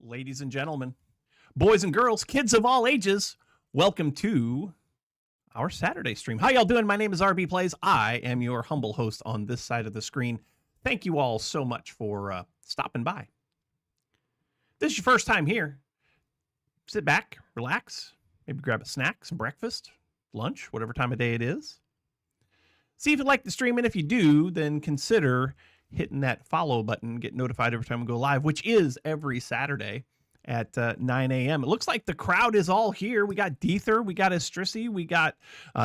Ladies and gentlemen, boys and girls, kids of all ages, welcome to our Saturday stream. How y'all doing? My name is rbPlays. I am your humble host on this side of the screen. Thank you all so much for stopping by. If this is your first time here, sit back, relax, maybe grab a snack, some breakfast, lunch, whatever time of day it is. See if you like the stream, and if you do, then consider hitting that follow button, get notified every time we go live, which is every Saturday at 9 a.m. It looks like the crowd is all here. We got Deether, we got Estrisi, we got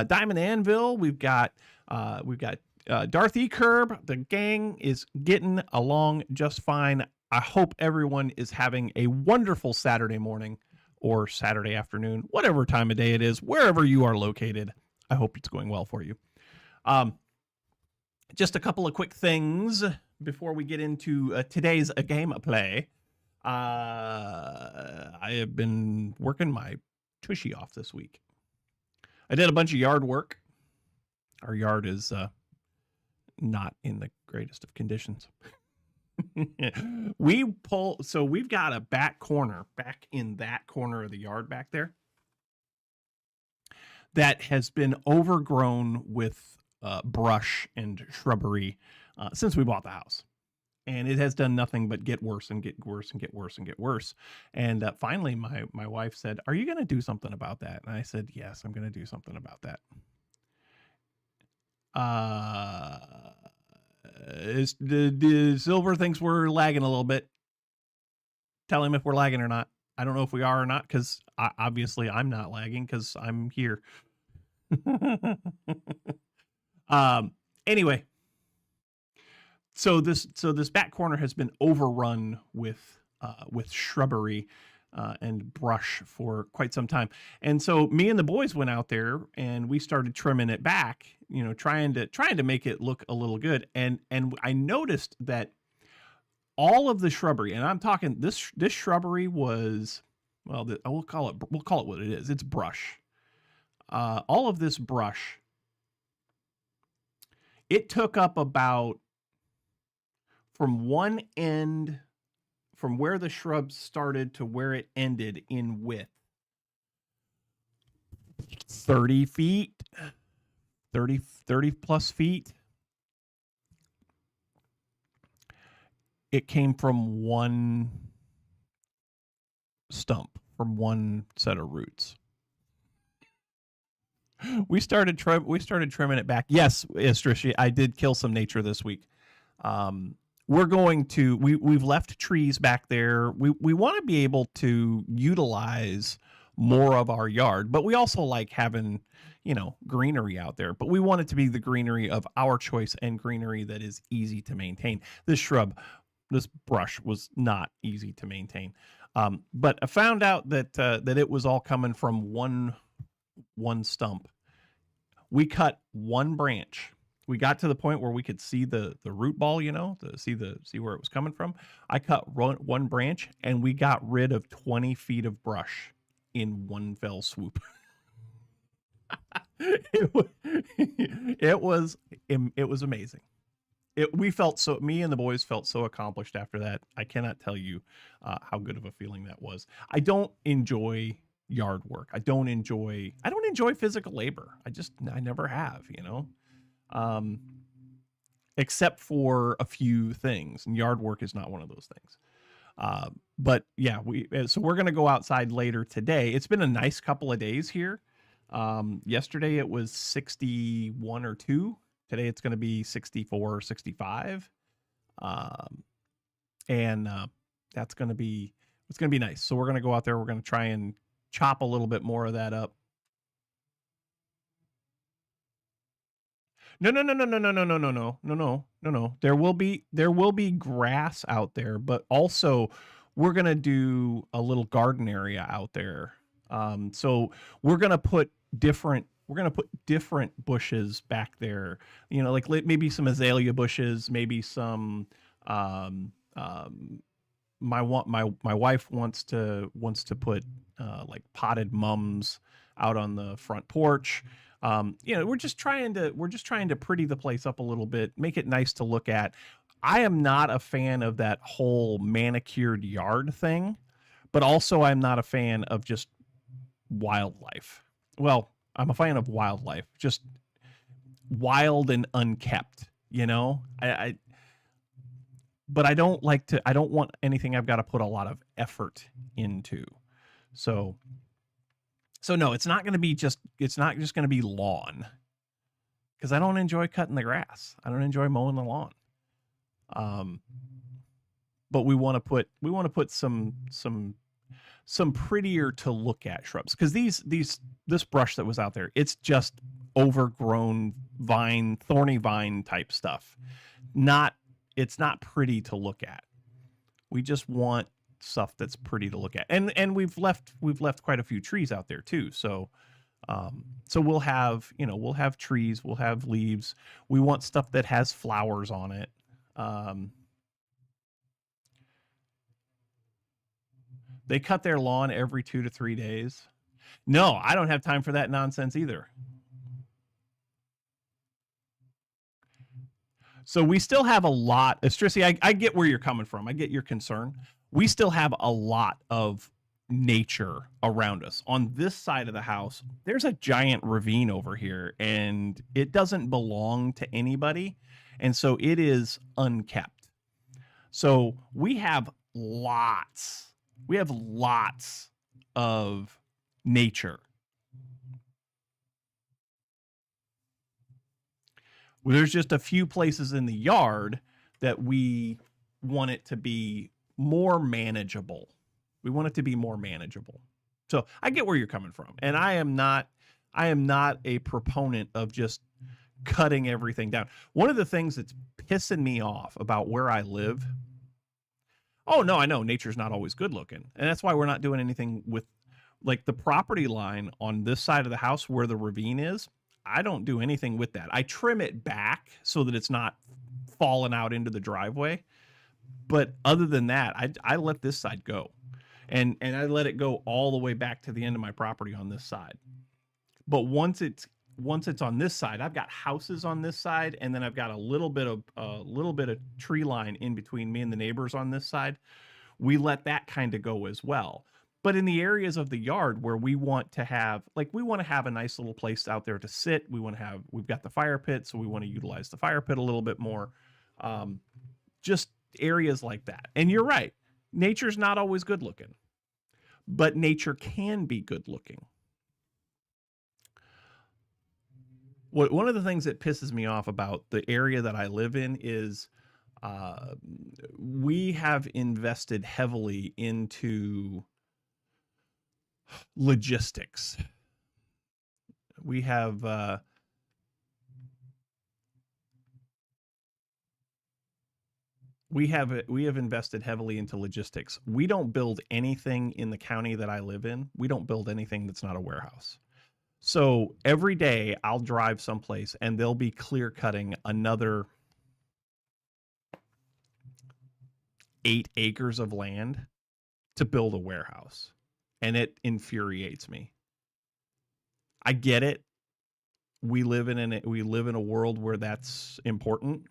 Diamond Anvil, we've got Darth E. Curb. The gang is getting along just fine. I hope everyone is having a wonderful Saturday morning or Saturday afternoon, whatever time of day it is, wherever you are located. I hope it's going well for you. Just a couple of quick things before we get into today's gameplay. I have been working my tushy off this week. I did a bunch of yard work. Our yard is not in the greatest of conditions. So we've got a back corner, back in that corner of the yard back there, that has been overgrown with brush and shrubbery since we bought the house. And it has done nothing but get worse and get worse and get worse and get worse. And finally, my wife said, "Are you going to do something about that?" And I said, "Yes, I'm going to do something about that." The Silver thinks we're lagging a little bit. Tell him if we're lagging or not. I don't know if we are or not, because obviously I'm not lagging because I'm here. Anyway, so this back corner has been overrun with shrubbery and brush for quite some time. And so me and the boys went out there and we started trimming it back, you know, trying to make it look a little good. And I noticed that all of the shrubbery, and I'm talking this shrubbery was, well, we'll call it what it is. It's brush. All of this brush, it took up about, from one end, from where the shrub started to where it ended in width, 30 feet, 30 plus feet. It came from one stump, from one set of roots. We started trimming it back. Yes, Estrishi, I did kill some nature this week. We're going to, we've left trees back there. We want to be able to utilize more of our yard, but we also like having, you know, greenery out there, but we want it to be the greenery of our choice and greenery that is easy to maintain. This brush was not easy to maintain. But I found out that it was all coming from one stump. We cut one branch. We got to the point where we could see the root ball, you know, see where it was coming from. I cut one branch and we got rid of 20 feet of brush in one fell swoop. It was amazing. Me and the boys felt so accomplished after that. I cannot tell you how good of a feeling that was. I don't enjoy yard work. I don't enjoy physical labor. I never have, you know, except for a few things, and yard work is not one of those things. But yeah, so we're going to go outside later today. It's been a nice couple of days here. Yesterday it was 61 or 2. Today it's going to be 64 or 65. And it's going to be nice. So we're going to go out there. We're going to try and chop a little bit more of that up. No. There will be grass out there, but also we're going to do a little garden area out there. So we're going to put different bushes back there, you know, like maybe some azalea bushes, maybe some, my wife wants to put like potted mums out on the front porch. You know, we're just trying to pretty the place up a little bit, make it nice to look at. I am not a fan of that whole manicured yard thing. but also I'm not a fan of just wildlife. Well, I'm a fan of wildlife, just wild and unkept, you know? But I don't like to, I don't want anything I've got to put a lot of effort into. So no, it's not just going to be lawn, because I don't enjoy cutting the grass. I don't enjoy mowing the lawn. But we want to put some prettier to look at shrubs, because this brush that was out there, it's just overgrown vine, thorny vine type stuff. It's not pretty to look at. We just want stuff that's pretty to look at, and we've left quite a few trees out there too. So we'll have trees, we'll have leaves. We want stuff that has flowers on it. They cut their lawn every 2 to 3 days. No, I don't have time for that nonsense either. So we still have a lot. Strissy, I get where you're coming from. I get your concern. We still have a lot of nature around us. On this side of the house, there's a giant ravine over here, and it doesn't belong to anybody. And so it is unkept. So we have lots of nature. Well, there's just a few places in the yard that we want it to be more manageable. We want it to be more manageable. So I get where you're coming from. And I am not a proponent of just cutting everything down. One of the things that's pissing me off about where I live, oh no, I know nature's not always good looking. And that's why we're not doing anything with, like, the property line on this side of the house where the ravine is. I don't do anything with that. I trim it back so that it's not falling out into the driveway. But other than that, I let this side go. And I let it go all the way back to the end of my property on this side. But once it's on this side, I've got houses on this side, and then I've got a little bit of tree line in between me and the neighbors on this side. We let that kind of go as well. But in the areas of the yard where we want to have a nice little place out there to sit, we've got the fire pit, so we want to utilize the fire pit a little bit more. Just areas like that. And you're right, nature's not always good looking, but nature can be good looking. One of the things that pisses me off about the area that I live in is we have invested heavily into logistics. We have invested heavily into logistics. We don't build anything in the county that I live in. We don't build anything that's not a warehouse. So every day I'll drive someplace and they'll be clear cutting another 8 acres of land to build a warehouse. And it infuriates me. I get it. We live in a world where that's important.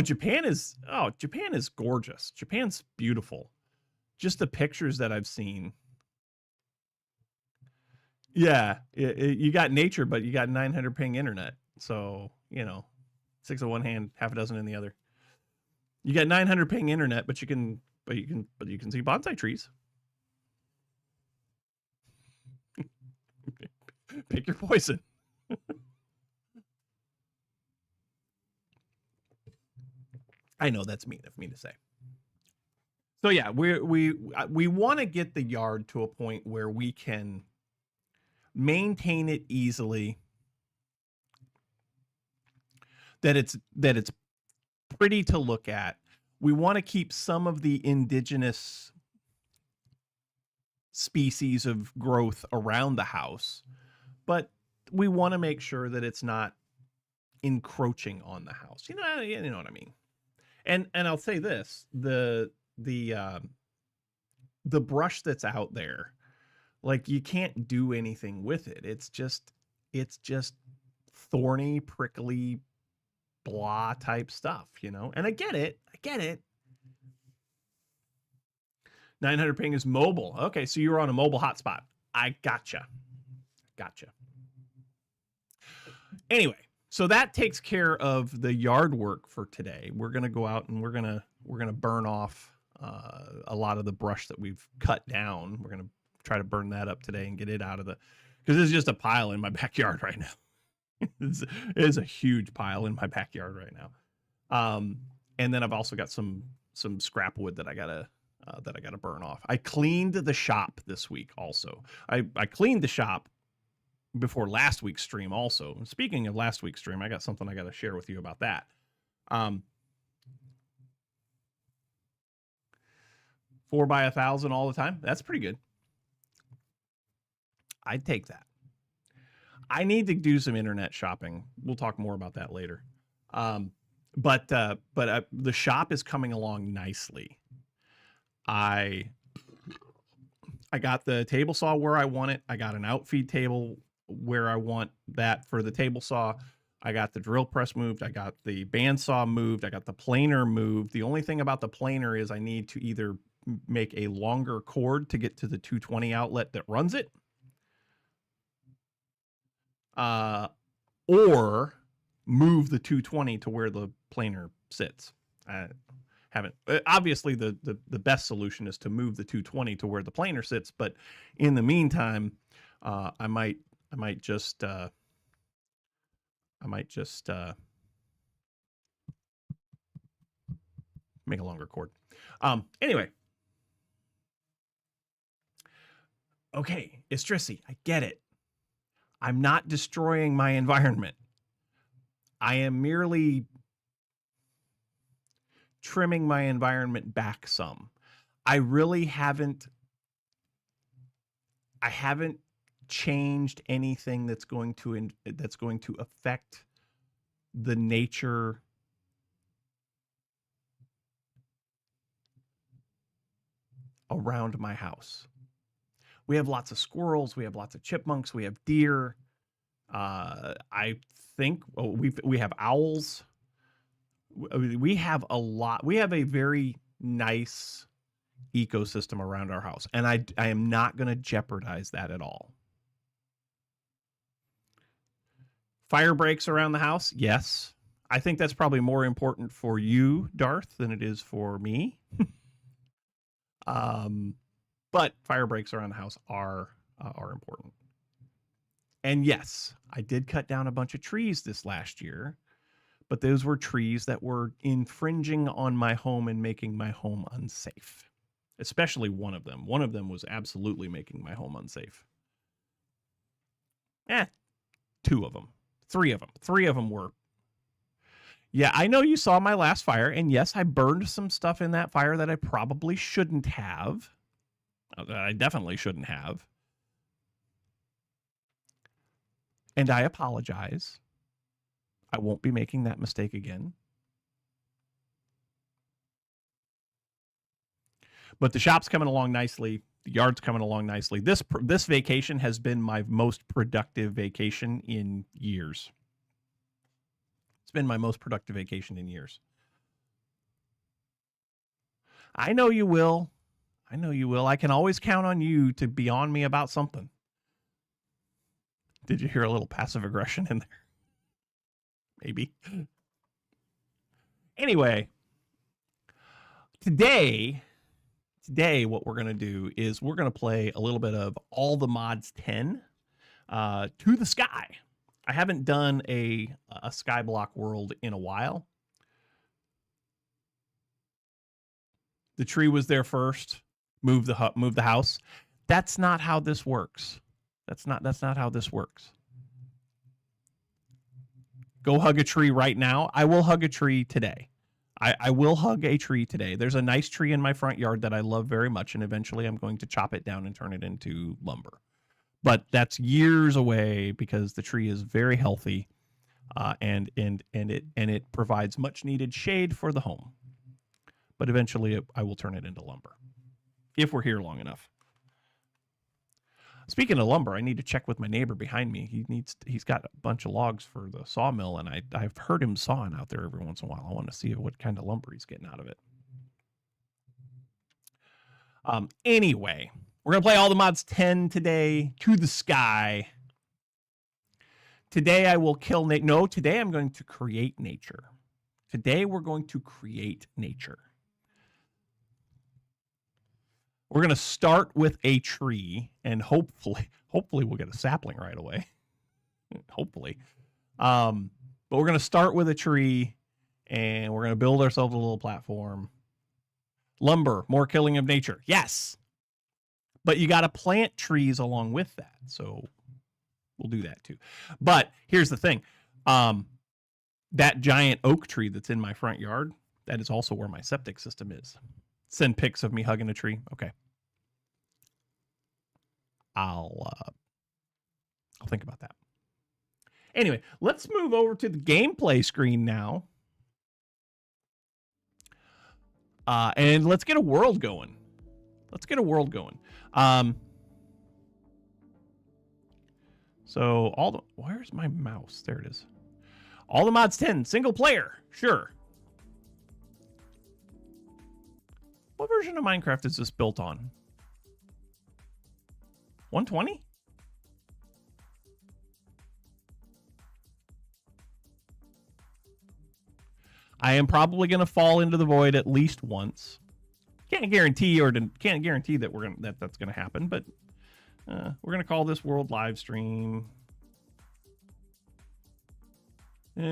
Japan is gorgeous. Japan's beautiful. Just the pictures that I've seen. Yeah, you got nature, but you got 900 ping internet. So, 6 in one hand, half a dozen in the other. You got 900 ping internet, but you can see bonsai trees. Pick your poison. I know that's mean of me to say. So yeah, we want to get the yard to a point where we can maintain it easily, that it's pretty to look at. We want to keep some of the indigenous species of growth around the house, but we want to make sure that it's not encroaching on the house. You know what I mean? And I'll say this, the brush that's out there, like, you can't do anything with it. It's just thorny, prickly, blah type stuff, And I get it. 900 ping is mobile. Okay, so you were on a mobile hotspot. I gotcha. Anyway, so that takes care of the yard work for today. We're gonna go out and we're gonna burn off a lot of the brush that we've cut down. We're gonna try to burn that up today and get it out of the, because it's just a pile in my backyard right now. It is a huge pile in my backyard right now. And then I've also got some scrap wood that I gotta burn off. I cleaned the shop this week also. I cleaned the shop before last week's stream also. And speaking of last week's stream, I got something I got to share with you about that. 4 by 1,000 all the time. That's pretty good. I'd take that. I need to do some internet shopping. We'll talk more about that later. But the shop is coming along nicely. I got the table saw where I want it. I got an outfeed table where I want that for the table saw. I got the drill press moved. I got the bandsaw moved. I got the planer moved. The only thing about the planer is I need to either make a longer cord to get to the 220 outlet that runs it, or move the 220 to where the planer sits. I haven't, obviously the best solution is to move the 220 to where the planer sits, but in the meantime, I might just make a longer cord. Anyway. Okay, Istrisi, I get it. I'm not destroying my environment. I am merely trimming my environment back some. I really haven't changed anything that's going to affect the nature around my house. We have lots of squirrels, we have lots of chipmunks, we have deer. I think we have owls. We have a lot. We have a very nice ecosystem around our house, and I am not going to jeopardize that at all. Fire breaks around the house? Yes. I think that's probably more important for you, Darth, than it is for me. But fire breaks around the house are important. And yes, I did cut down a bunch of trees this last year, but those were trees that were infringing on my home and making my home unsafe. Especially one of them. One of them was absolutely making my home unsafe. 2 of them. 3 of them. 3 of them were. Yeah, I know you saw my last fire, and yes, I burned some stuff in that fire that I probably shouldn't have. I definitely shouldn't have. And I apologize. I won't be making that mistake again. But the shop's coming along nicely. The yard's coming along nicely. This vacation has been my most productive vacation in years. It's been my most productive vacation in years. I know you will. I know you will. I can always count on you to be on me about something. Did you hear a little passive aggression in there? Maybe. Anyway, today what we're going to do is we're going to play a little bit of All the Mods 10 to the Sky. I haven't done a Skyblock world in a while. The tree was there first. Move the house. That's not how this works. That's not how this works. Go hug a tree right now. I will hug a tree today. I will hug a tree today. There's a nice tree in my front yard that I love very much, and eventually I'm going to chop it down and turn it into lumber. But that's years away because the tree is very healthy, and it provides much needed shade for the home. But eventually I will turn it into lumber if we're here long enough. Speaking of lumber, I need to check with my neighbor behind me. He's got a bunch of logs for the sawmill, and I've heard him sawing out there every once in a while. I want to see what kind of lumber he's getting out of it. Anyway, we're going to play all the mods 10 today to the sky. Today I will kill nature. No, today I'm going to create nature. Today we're going to create nature. We're going to start with a tree, and hopefully we'll get a sapling right away. Hopefully. But we're going to start with a tree, and we're going to build ourselves a little platform. Lumber, more killing of nature. Yes. But you got to plant trees along with that. So we'll do that too. But here's the thing. That giant oak tree that's in my front yard, that is also where my septic system is. Send pics of me hugging a tree. Okay. I'll think about that. Anyway, let's move over to the gameplay screen now. And let's get a world going. So where's my mouse? There it is. All the mods 10, single player. Sure. What version of Minecraft is this built on? 120? I am probably going to fall into the void at least once. Can't guarantee that that's going to happen, but we're going to call this world live stream.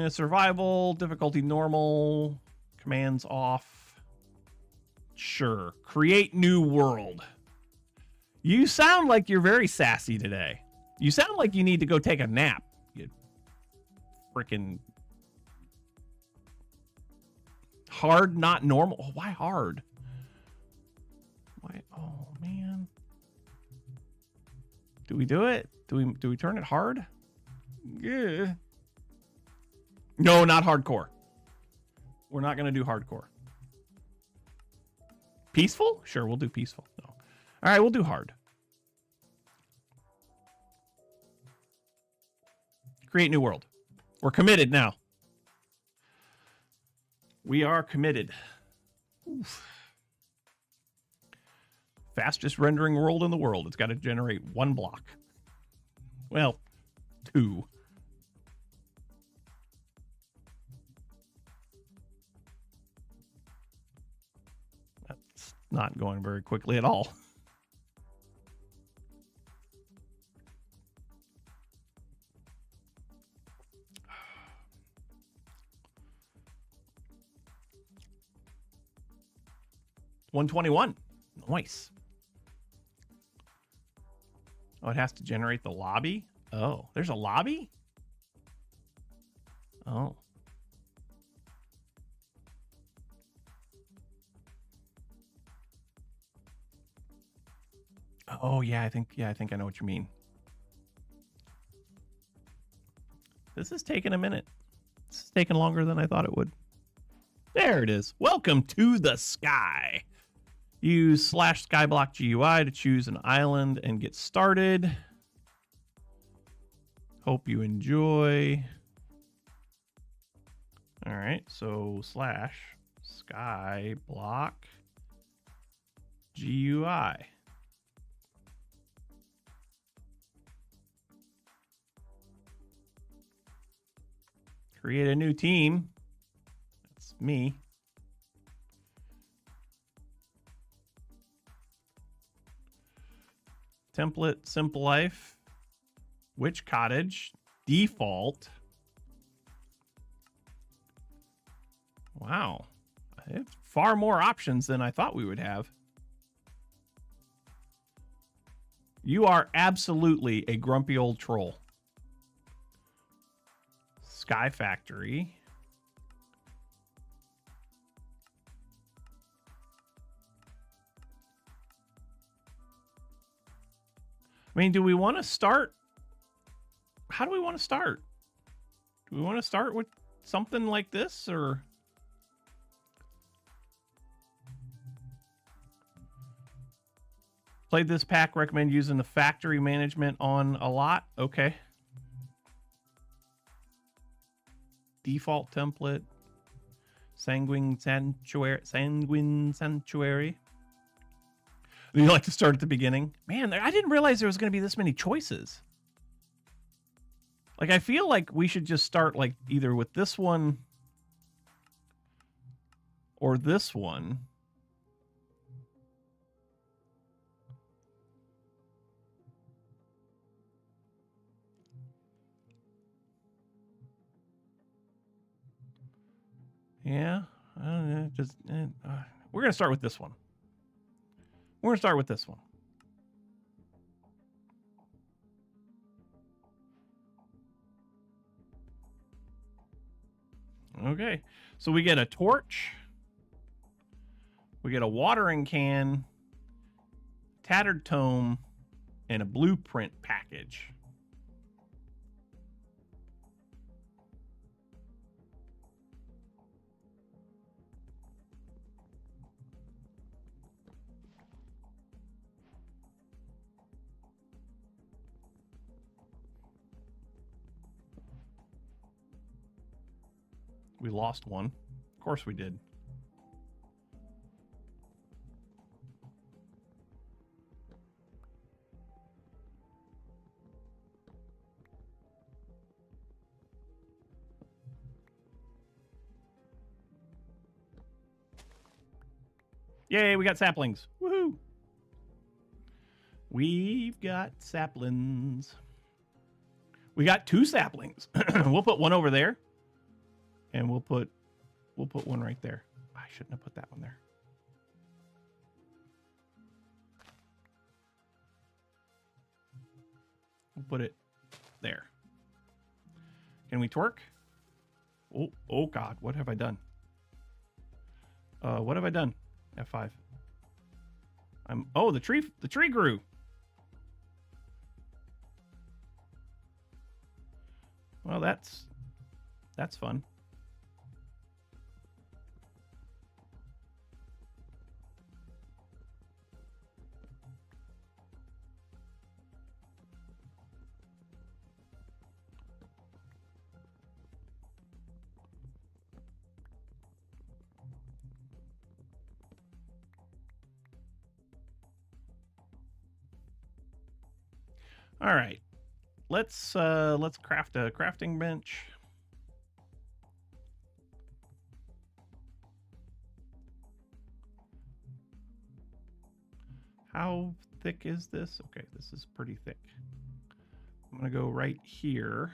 Survival, difficulty normal, commands off. Sure. Create new world. You sound like you're very sassy today. You sound like you need to go take a nap. You freaking hard, not normal. Oh, why hard? Why? Oh man. Do we do it? Do we turn it hard? Yeah. No, not hardcore. We're not gonna do hardcore. Peaceful? Sure, we'll do peaceful. No. All right, we'll do hard. Create new world. We're committed now. We are committed. Oof. Fastest rendering world in the world. It's got to generate 1 block. Well, 2. That's not going very quickly at all. $121. Nice. Oh, it has to generate the lobby? Oh, there's a lobby? Oh. Oh, yeah, I think I know what you mean. This is taking a minute. This is taking longer than I thought it would. There it is. Welcome to the sky. Use /Skyblock GUI to choose an island and get started. Hope you enjoy. All right, so /Skyblock GUI. Create a new team. That's me. Template, simple life, witch cottage, default. Wow. I have far more options than I thought we would have. You are absolutely a grumpy old troll. Sky Factory. I mean, do we want to start? How do we want to start? Do we want to start with something like this, or? Played this pack, recommend using the factory management on a lot. Okay. Default template. Sanguine Sanctuary. You like to start at the beginning? Man, I didn't realize there was going to be this many choices. Like, I feel like we should just start, like, either with this one or this one. Yeah. We're going to start with this one. We're going to start with this one. Okay. So we get a torch. We get a watering can, tattered tome, and a blueprint package. We lost one. Of course we did. Yay, we got saplings. Woohoo! We've got saplings. We got 2 saplings. We'll put one over there. And we'll put one right there. I shouldn't have put that one there. We'll put it there. Can we twerk? Oh God, what have I done? What have I done? F5. Oh, the tree grew. Well, that's fun. All right, let's craft a crafting bench. How thick is this? Okay, this is pretty thick. I'm gonna go right here.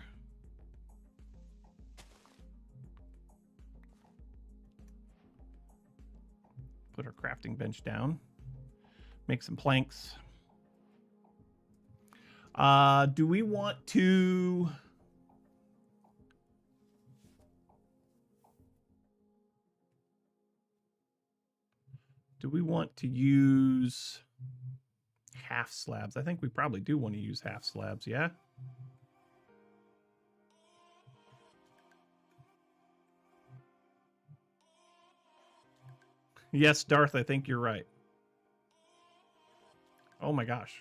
Put our crafting bench down. Make some planks. Do we want to... Do we want to use half slabs? I think we probably do want to use half slabs, yeah? Yes, Darth, I think you're right. Oh my gosh.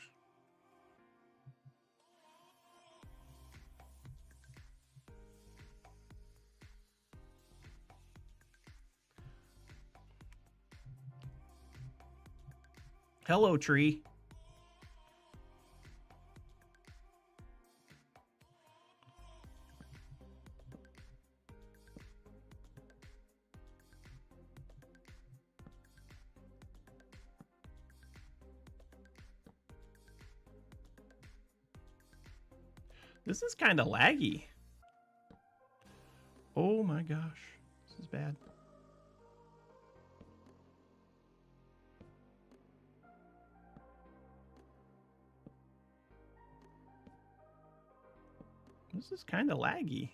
Hello, tree. This is kind of laggy. Oh my gosh. This is bad. This is kind of laggy.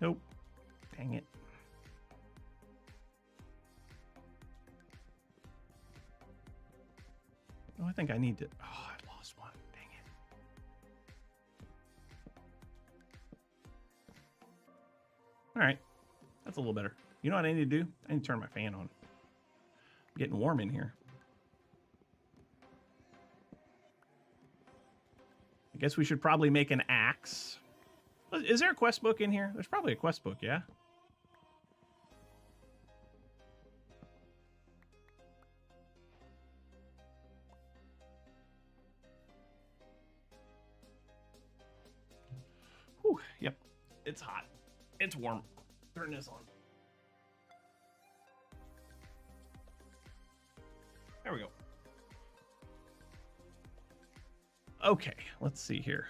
Nope. Dang it. Oh, I think I need to... Oh, I lost one. Dang it. All right. That's a little better. You know what I need to do? I need to turn my fan on. Getting warm in here. I guess we should probably make an axe. Is there a quest book in here? There's probably a quest book, yeah? Whew, yep. It's hot. It's warm. Turn this on. There we go. Okay, let's see here.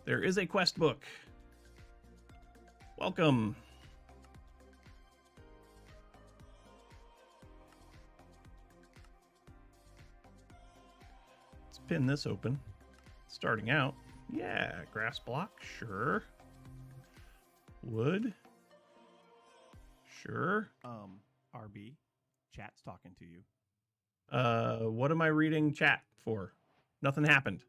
There is a quest book. Welcome. Let's pin this open. Starting out. Yeah, grass block, sure. Wood. Sure. RB, chat's talking to you. What am I reading chat for? Nothing happened.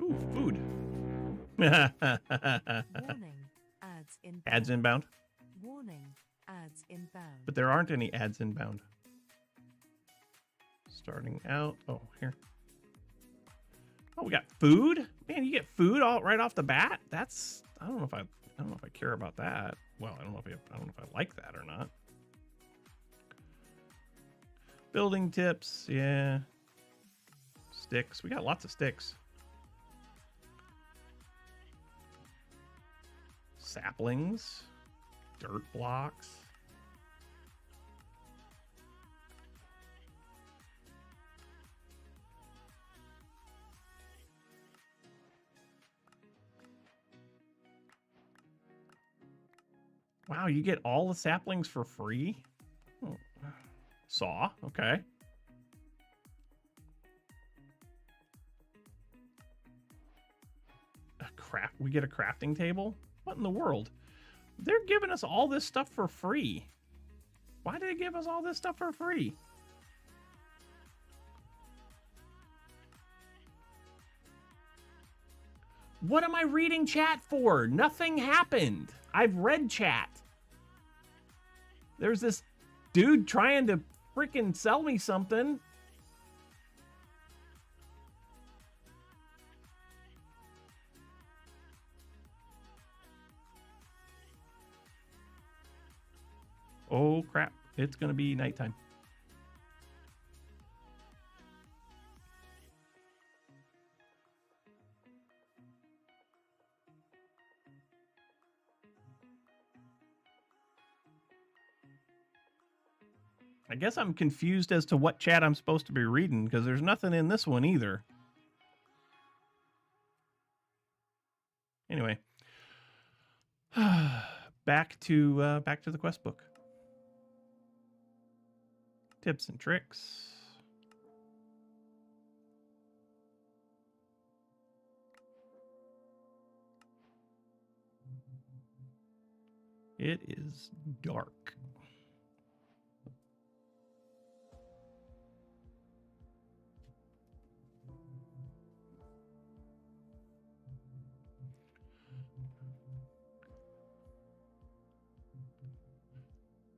Ooh, food. Warning, ads inbound. Ads inbound. Warning, ads inbound. But there aren't any ads inbound. Starting out. Oh, here. Oh, we got food. Man, you get food all right off the bat. That's. I don't know if I care about that. Well, I don't know if I like that or not. Building tips, yeah. Sticks. We got lots of sticks. Saplings, dirt blocks. Wow, you get all the saplings for free? Oh. Saw, okay. We get a crafting table? What in the world? They're giving us all this stuff for free. Why do they give us all this stuff for free? What am I reading chat for? Nothing happened. I've read chat. There's this dude trying to freaking sell me something. Oh crap, it's gonna be nighttime. I guess I'm confused as to what chat I'm supposed to be reading because there's nothing in this one either. Anyway, back to the quest book. Tips and tricks. It is dark.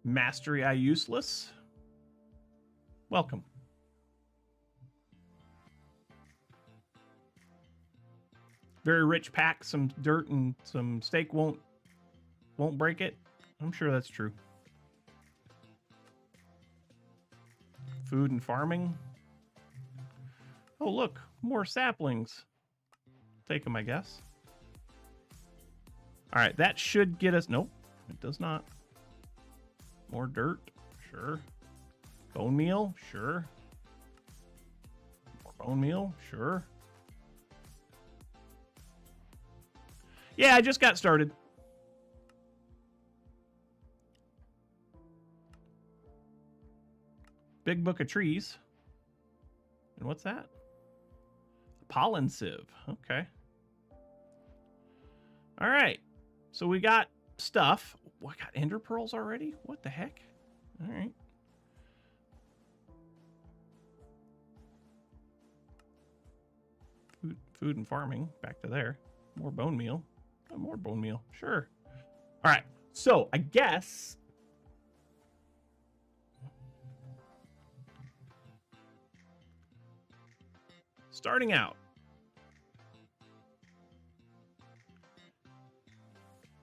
Mastery I useless. Welcome. Very rich pack, some dirt and some steak won't break it. I'm sure that's true. Food and farming. Oh, look, more saplings. Take them, I guess. All right, that should get us. Nope, it does not. More dirt, sure. Bone meal, sure. More bone meal, sure. Yeah, I just got started. Big book of trees. And what's that? A pollen sieve. Okay. All right. So we got stuff. what, I got ender pearls already? What the heck? All right. Food and farming. Back to there. More bone meal. Oh, more bone meal. Sure. All right. So I guess starting out,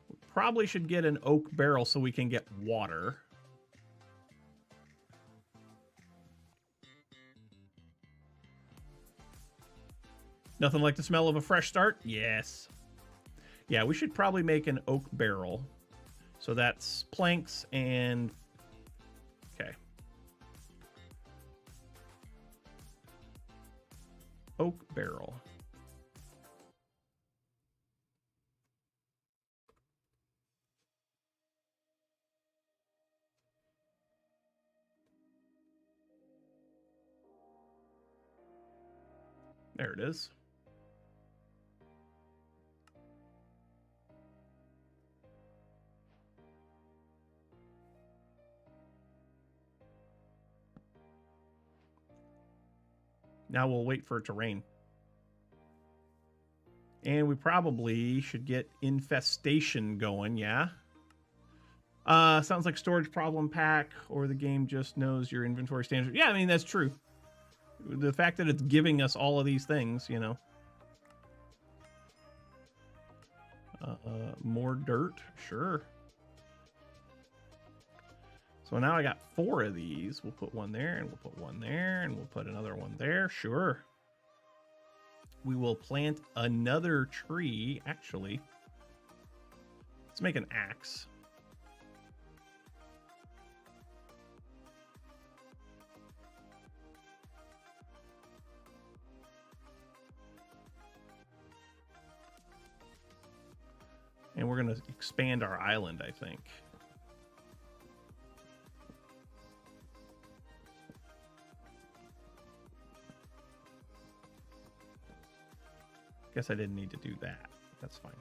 we probably should get an oak barrel so we can get water. Nothing like the smell of a fresh start? Yes. Yeah, we should probably make an oak barrel. So that's planks and... Okay. Oak barrel. There it is. Now we'll wait for it to rain. And we probably should get infestation going, yeah? Sounds like storage problem pack, or the game just knows your inventory standards. Yeah, I mean, that's true. The fact that it's giving us all of these things, you know. More dirt, sure. So now I got 4 of these. We'll put one there, and we'll put one there, and we'll put another one there. Sure. We will plant another tree, actually. Let's make an axe. And we're going to expand our island, I think. Guess I didn't need to do that. That's fine.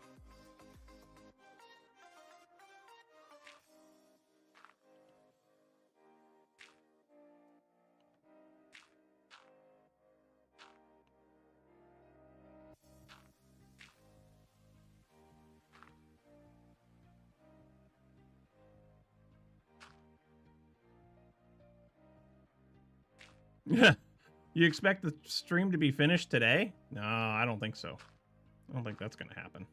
Yeah. You expect the stream to be finished today? No, I don't think so. I don't think that's going to happen.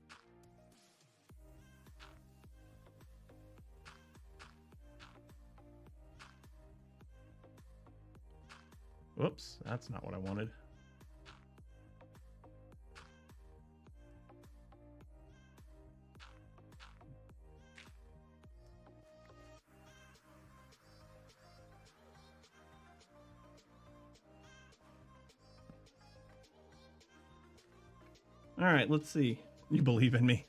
Whoops, that's not what I wanted. All right, let's see. You believe in me.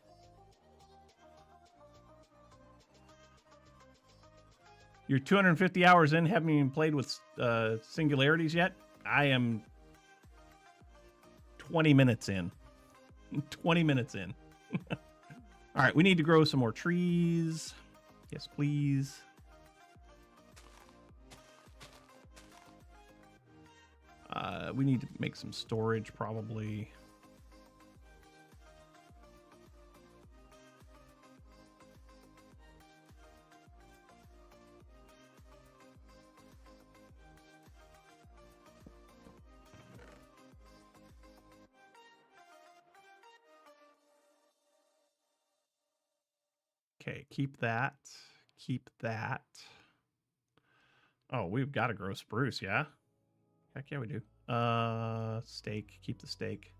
You're 250 hours in, haven't even played with singularities yet? I am 20 minutes in. 20 minutes in. All right, we need to grow some more trees. Yes, please. We need to make some storage, probably. Okay, keep that. Keep that. Oh, we've got to grow spruce, yeah? Heck yeah, we do. Steak. Keep the steak.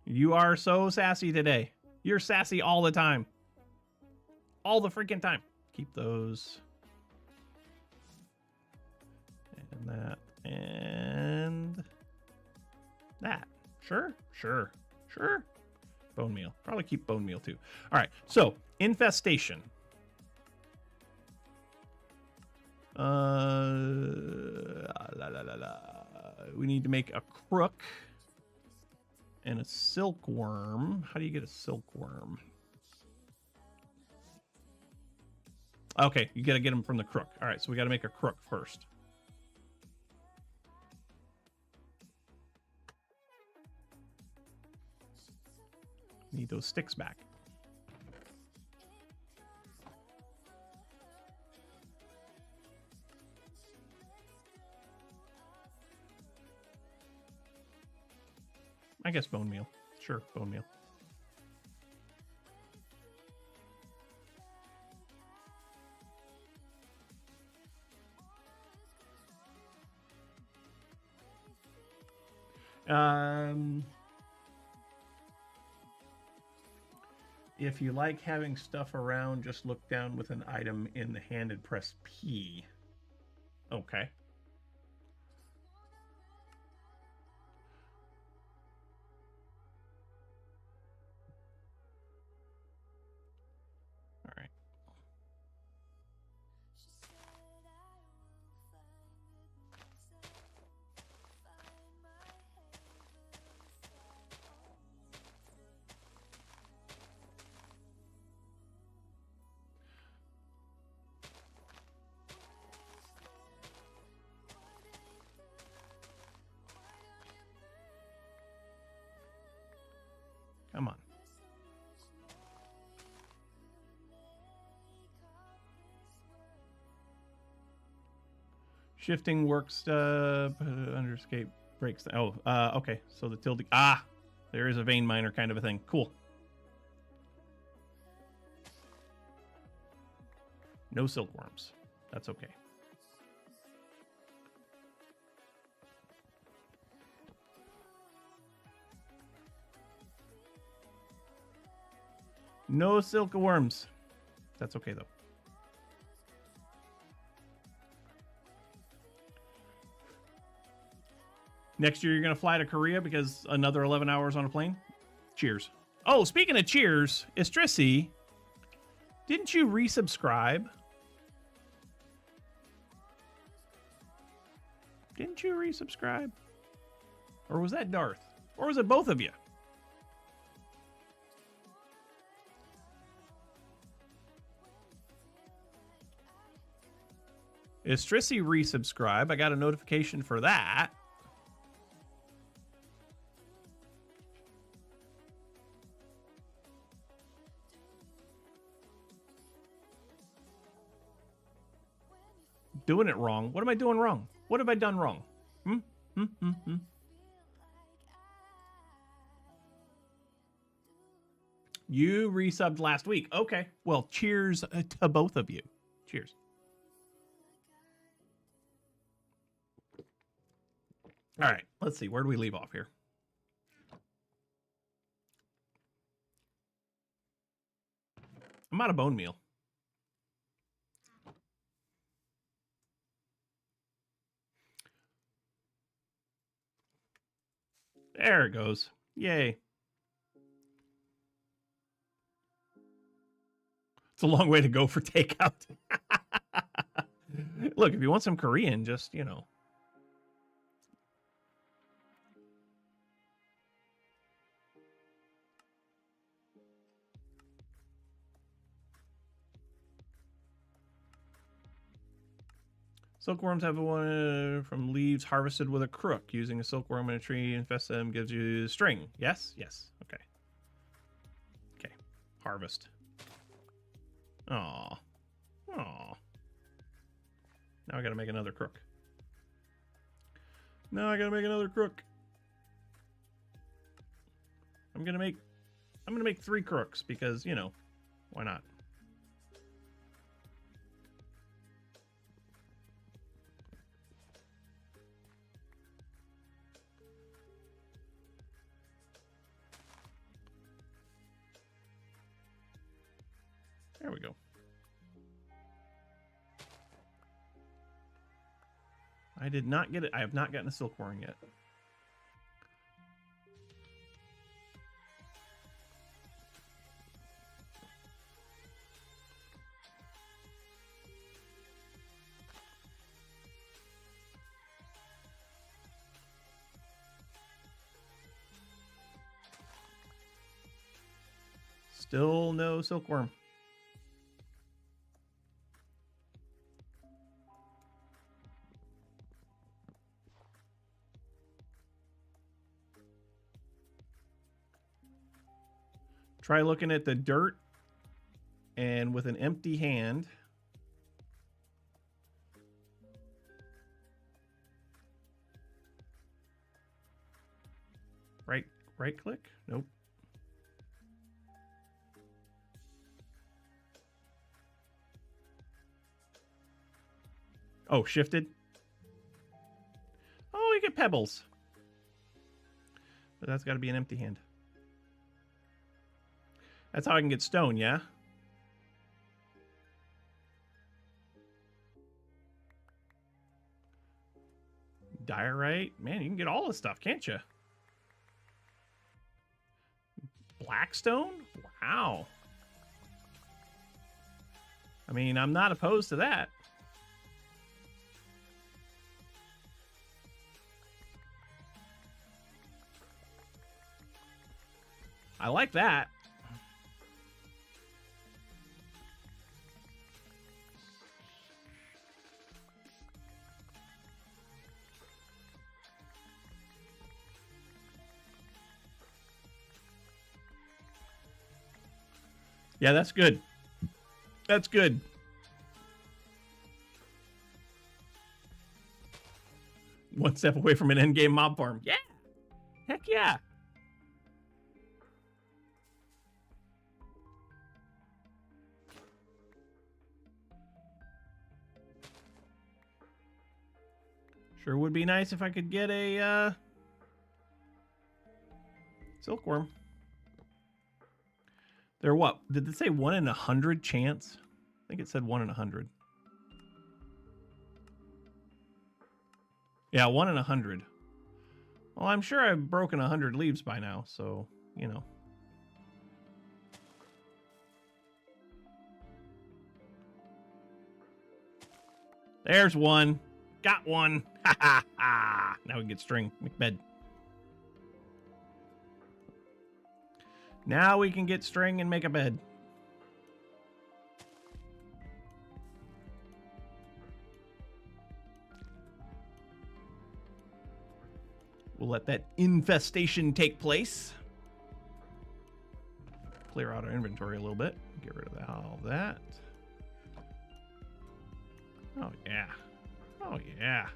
You are so sassy today. You're sassy all the time. All the freaking time. Keep those. And that. And that. Sure, sure, sure. Bone meal. Probably keep bone meal too. All right, so infestation. We need to make a crook and a silkworm. How do you get a silkworm? Okay, you got to get them from the crook. All right, so we got to make a crook first. Need those sticks back. I guess bone meal. Sure, bone meal. If you like having stuff around, just look down with an item in the hand and press P. Okay. All right. Come on. Shifting works under escape breaks. Okay. So the tilde. There is a vein miner kind of a thing. Cool. No silkworms. That's okay. No silkworms. That's okay, though. Next year, you're going to fly to Korea because another 11 hours on a plane? Cheers. Oh, speaking of cheers, Istrisi, didn't you resubscribe? Didn't you resubscribe? Or was that Darth? Or was it both of you? Istrisi resubscribe. I got a notification for that. Doing it wrong. What am I doing wrong? What have I done wrong? You resubbed last week. Okay. Well, cheers to both of you. Cheers. All right. Let's see. Where do we leave off here? I'm out of bone meal. There it goes. Yay. It's a long way to go for takeout. Look, if you want some Korean, just, you know. Silkworms have one from leaves harvested with a crook. Using a silkworm in a tree infest them gives you string. Yes? Yes. Okay. Okay. Harvest. Aw. Aw. Now I gotta make another crook. Now I gotta make another crook. I'm gonna make 3 crooks because, you know, why not? There we go. I did not get it. I have not gotten a silkworm yet. Still no silkworm. Try looking at the dirt and with an empty hand. Right click? Nope. Oh, shifted. Oh, you get pebbles. But that's got to be an empty hand. That's how I can get stone, yeah? Diorite. Man, you can get all this stuff, can't you? Blackstone? Wow. I mean, I'm not opposed to that. I like that. Yeah, that's good. That's good. One step away from an endgame mob farm. Yeah. Heck yeah. Sure would be nice if I could get a silkworm. They're what? Did it say 1 in 100 chance? I think it said 1 in 100. Yeah, 1 in 100. Well, I'm sure I've broken 100 leaves by now, so, you know. There's one. Got one. Ha ha ha. Now we can get string. Make bed. Now we can get string and make a bed. We'll let that infestation take place. Clear out our inventory a little bit. Get rid of all that. Oh, yeah. Oh, yeah.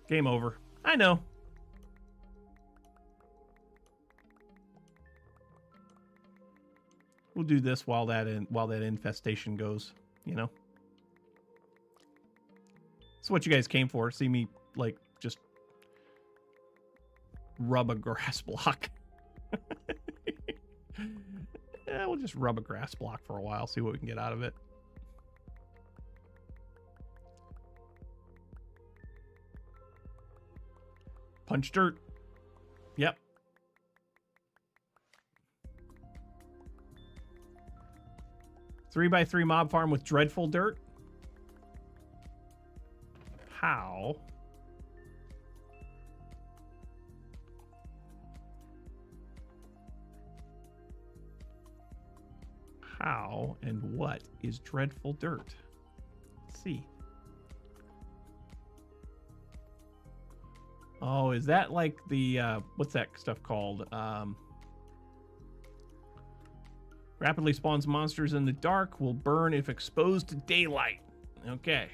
Game over. I know. We'll do this while that infestation goes, you know. It's what you guys came for. See me like just rub a grass block. Yeah, we'll just rub a grass block for a while, see what we can get out of it. Punch dirt. Yep. Three by 3 mob farm with dreadful dirt. How? How and what is dreadful dirt? Let's see. Oh, is that like the, what's that stuff called? Rapidly spawns monsters in the dark, will burn if exposed to daylight. Okay.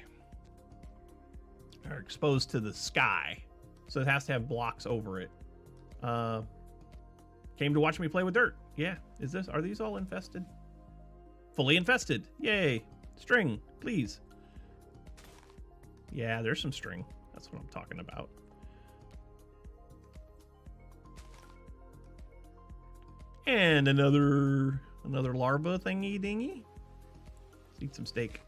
Or exposed to the sky. So it has to have blocks over it. Came to watch me play with dirt. Yeah. Are these all infested? Fully infested. Yay. String, please. Yeah, there's some string. That's what I'm talking about. And another larva thingy dingy. Let's eat some steak.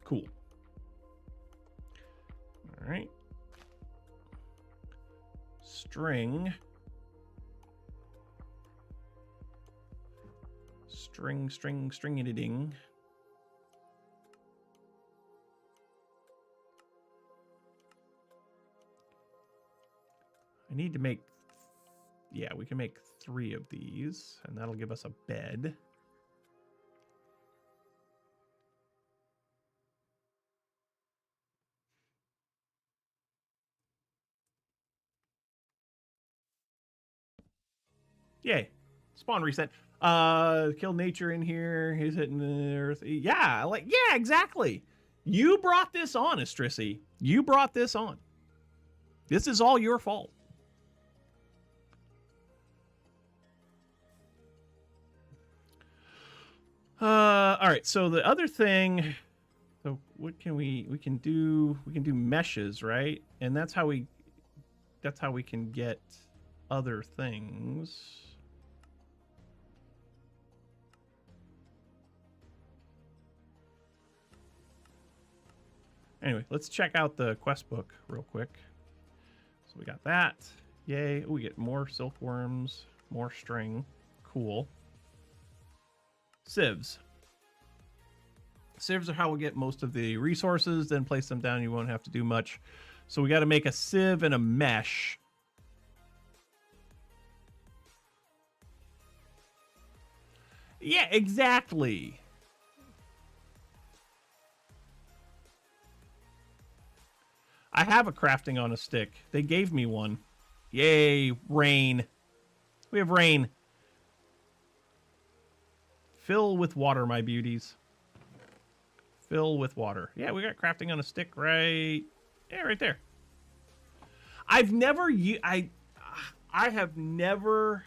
Cool. All right. String. String-it-a-ding. I need to make, yeah, we can make 3 of these, and that'll give us a bed. Yay. Spawn reset. Kill nature in here. He's hitting the earth. Yeah, yeah, exactly. You brought this on, Estrisi. You brought this on. This is all your fault. All right, so the other thing, so what can we can do meshes, right? And that's how we can get other things. Anyway, let's check out the quest book real quick. So we got that. Yay. Ooh, we get more silkworms, more string. Cool. Sieves. Sieves are how we get most of the resources, then place them down. You won't have to do much. So we got to make a sieve and a mesh. Yeah, exactly. I have a crafting on a stick. They gave me one. Yay, rain. We have rain. Fill with water, my beauties. Fill with water. Yeah, we got crafting on a stick right... Yeah, right there. I've never... I have never...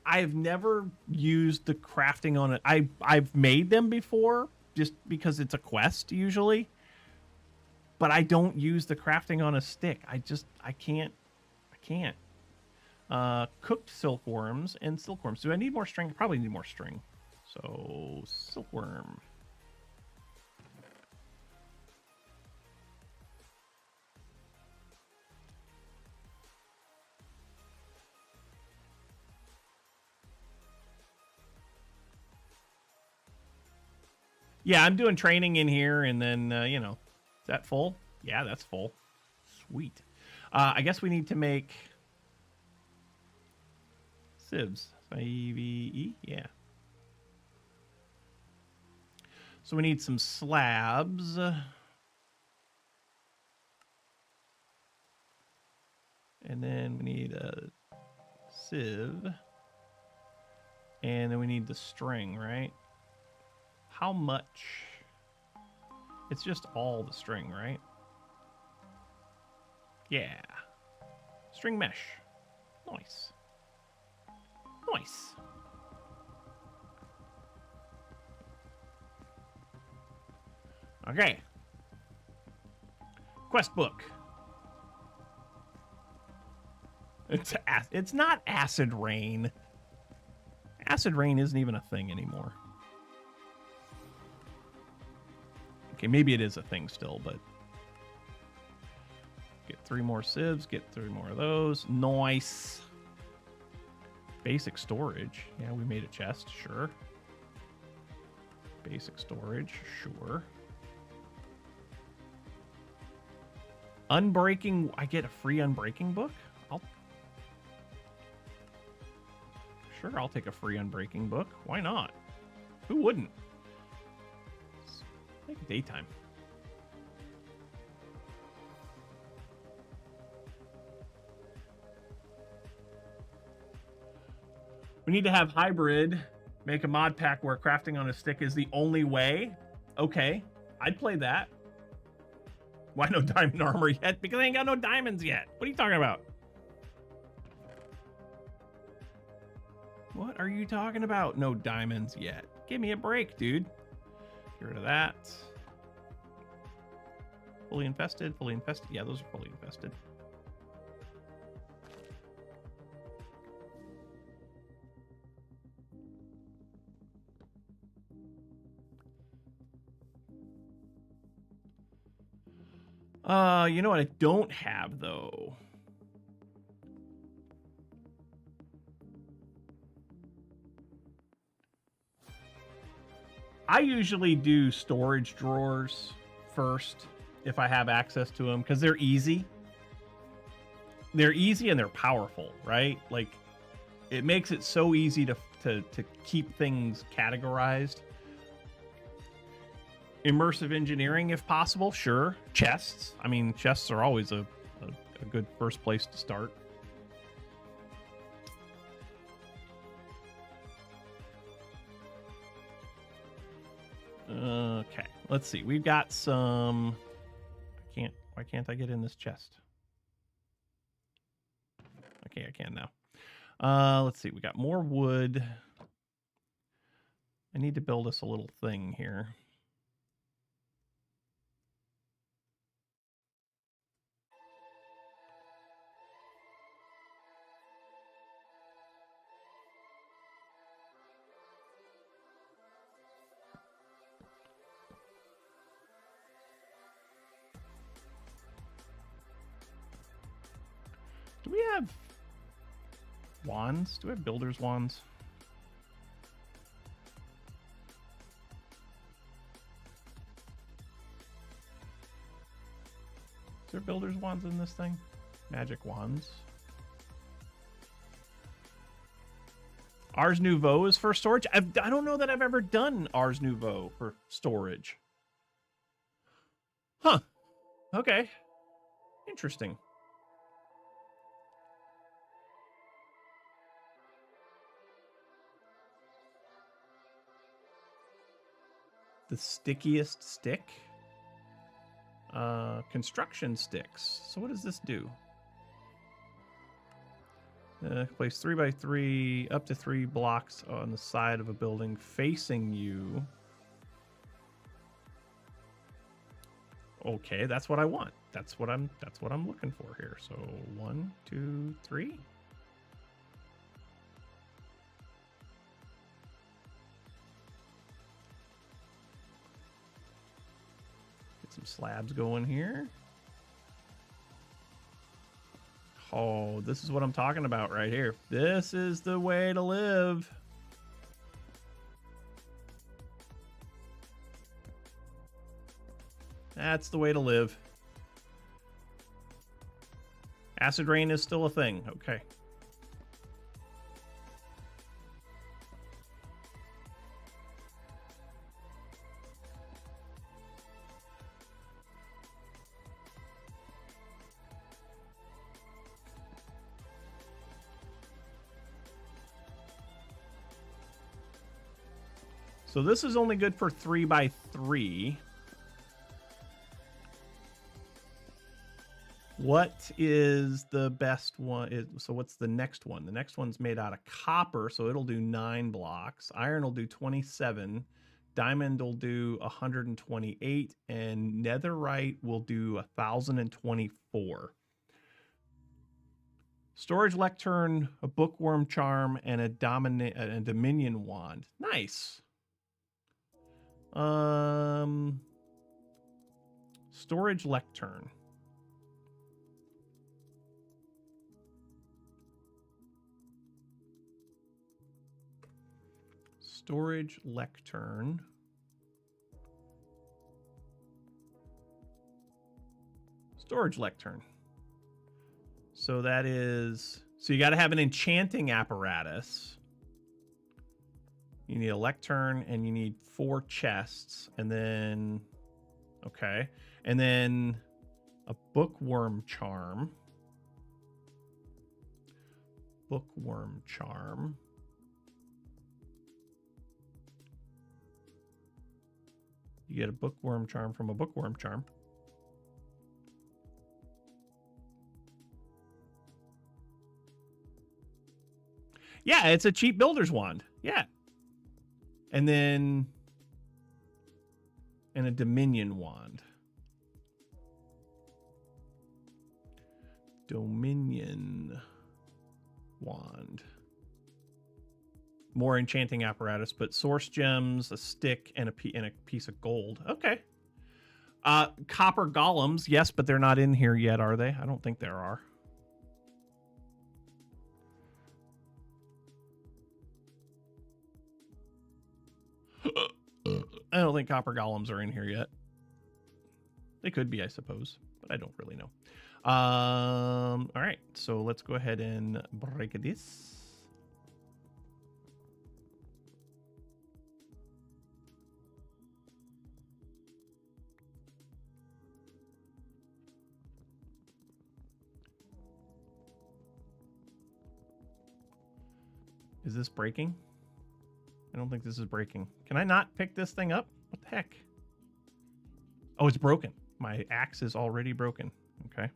I've never used the crafting on it. I've made them before, just because it's a quest usually. But I don't use the crafting on a stick. I can't. Cooked silkworms and silkworms. Do I need more string? Probably need more string. So silkworm. Yeah, I'm doing training in here, and then, you know, is that full? Yeah, that's full. Sweet. I guess we need to make sieves. IVE? Yeah. So we need some slabs. And then we need a sieve. And then we need the string, right? How much? It's just all the string, right? Yeah. String mesh. Nice. Nice. Okay. Quest book. It's not acid rain. Acid rain isn't even a thing anymore. Okay, maybe it is a thing still, but... Get 3 more sieves, get 3 more of those. Nice. Basic storage. Yeah, we made a chest, sure. Basic storage, sure. Unbreaking, I get a free unbreaking book? Sure, I'll take a free unbreaking book. Why not? Who wouldn't? Make it daytime. We need to have hybrid. Make a mod pack where crafting on a stick is the only way. Okay, I'd play that. Why no diamond armor yet? Because I ain't got no diamonds yet. What are you talking about? What are you talking about? No diamonds yet. Give me a break, dude. Get rid of that. Fully infested, fully infested. Yeah, those are fully infested. You know what I don't have, though? I usually do storage drawers first if I have access to them because they're easy. They're easy and they're powerful, right? Like, it makes it so easy to keep things categorized. Immersive engineering, if possible, sure. Chests. I mean, chests are always a good first place to start. Okay, let's see. We've got some... Why can't I get in this chest? Okay, I can now. Let's see. We got more wood. I need to build us a little thing here. Do we have wands? Do we have builder's wands? Is there builder's wands in this thing? Magic wands. Ars Nouveau is for storage. I don't know that I've ever done Ars Nouveau for storage. Huh. Okay. Interesting. The stickiest stick? Construction sticks. So what does this do? Place 3x3 up to 3 blocks on the side of a building facing you. Okay, that's what I want. That's what I'm looking for here. So 1, 2, 3. Get some slabs going here. Oh, this is what I'm talking about right here. This is the way to live. That's the way to live. Acid rain is still a thing. Okay. So this is only good for 3x3. What is the best one? So what's the next one? The next one's made out of copper, so it'll do 9 blocks. Iron will do 27. Diamond will do 128. And netherite will do 1,024. Storage lectern, a bookworm charm, and a dominion wand. Nice. Storage lectern. Storage lectern. Storage lectern. So that is... So you got to have an enchanting apparatus. You need a lectern and you need 4 chests. And then... Okay. And then a bookworm charm. Bookworm charm. You get a bookworm charm from a bookworm charm. Yeah, it's a cheap builder's wand. Yeah. And then... And a dominion wand. Dominion wand. More enchanting apparatus, but source gems, a stick, and a piece of gold. Okay. Copper golems, yes, but they're not in here yet, are they? I don't think there are. I don't think copper golems are in here yet. They could be, I suppose, but I don't really know. All right, so let's go ahead and break this. Is this breaking? I don't think this is breaking. Can I not pick this thing up? What the heck? Oh, it's broken. My axe is already broken. Okay.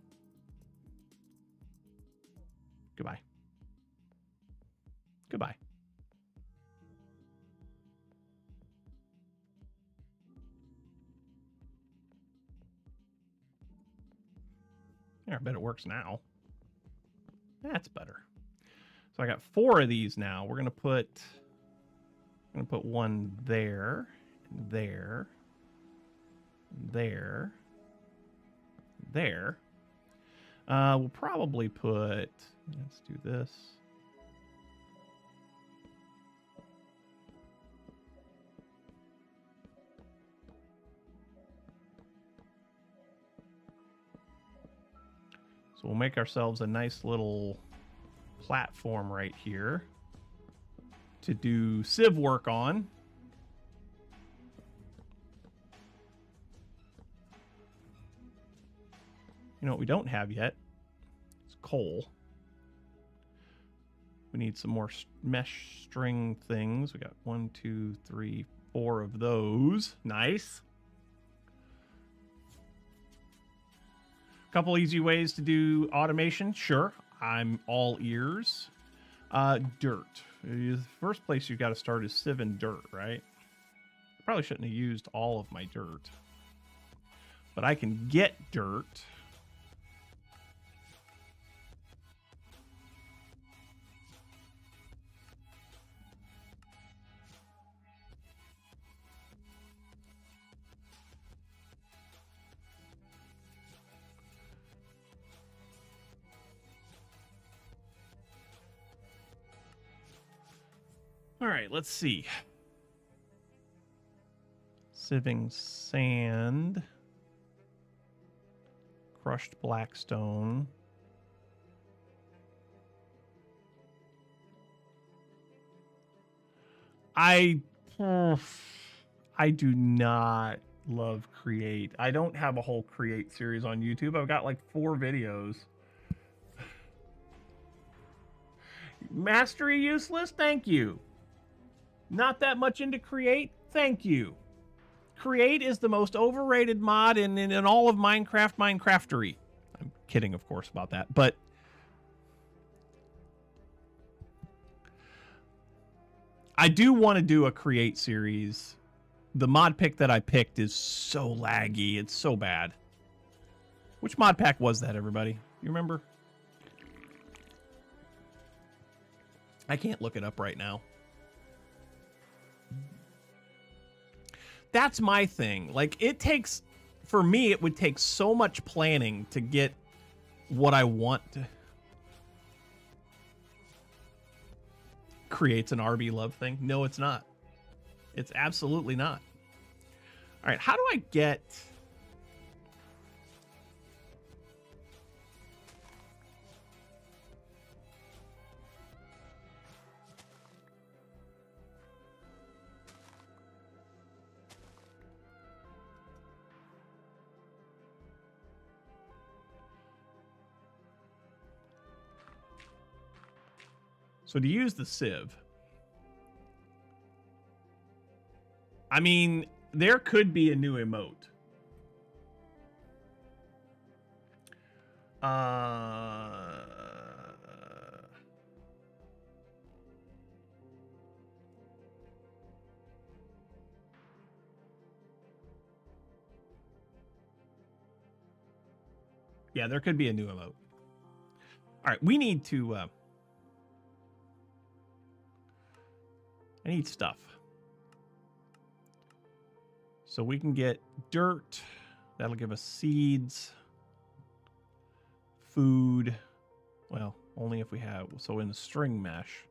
Goodbye. Goodbye. Yeah, I bet it works now. That's better. So I got 4 of these now. We're gonna put one there, there, there, there. We'll probably put. Let's do this. So we'll make ourselves a nice little platform right here to do sieve work on. You know what we don't have yet? It's coal. We need some more mesh string things. We got 1, 2, 3, 4 of those. Nice. Couple easy ways to do automation. Sure, I'm all ears. Dirt. The first place you've got to start is sieving dirt, right? Probably shouldn't have used all of my dirt. But I can get dirt. All right, let's see. Sieving sand. Crushed blackstone. I do not love Create. I don't have a whole Create series on YouTube. I've got like 4 videos. Mastery useless? Thank you. Not that much into Create? Thank you. Create is the most overrated mod in all of Minecraftery. I'm kidding, of course, about that. But I do want to do a Create series. The mod pick that I picked is so laggy. It's so bad. Which mod pack was that, everybody? You remember? I can't look it up right now. That's my thing. Like, it takes, for me, it would take so much planning to get what I want. Creates an RB love thing. No, it's not. It's absolutely not. All right, how do I get... So to use the sieve, I mean, there could be a new emote. Yeah, there could be a new emote. All right, we need to... I need stuff. So we can get dirt. That'll give us seeds. Food. Well, only if we have... So in the string mesh.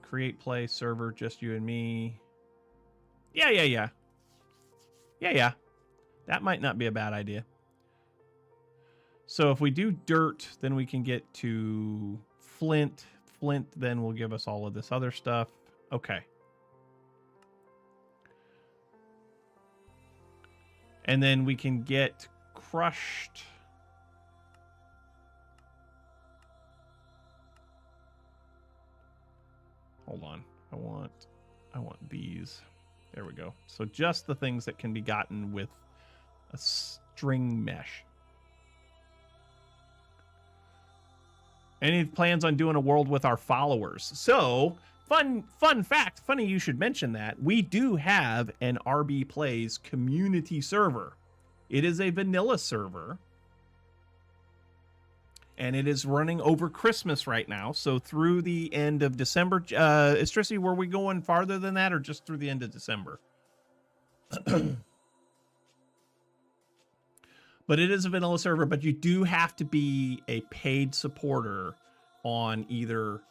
Create play server, just you and me. Yeah. That might not be a bad idea. So if we do dirt, then we can get to flint. Flint then will give us all of this other stuff. Okay. And then we can get crushed. Hold on. I want these. There we go. So just the things that can be gotten with a string mesh. Any plans on doing a world with our followers? So, fun fact, funny you should mention that. We do have an rbPlays community server. It is a vanilla server. And it is running over Christmas right now. So through the end of December. Trissy, were we going farther than that or just through the end of December? But it is a vanilla server, but you do have to be a paid supporter on either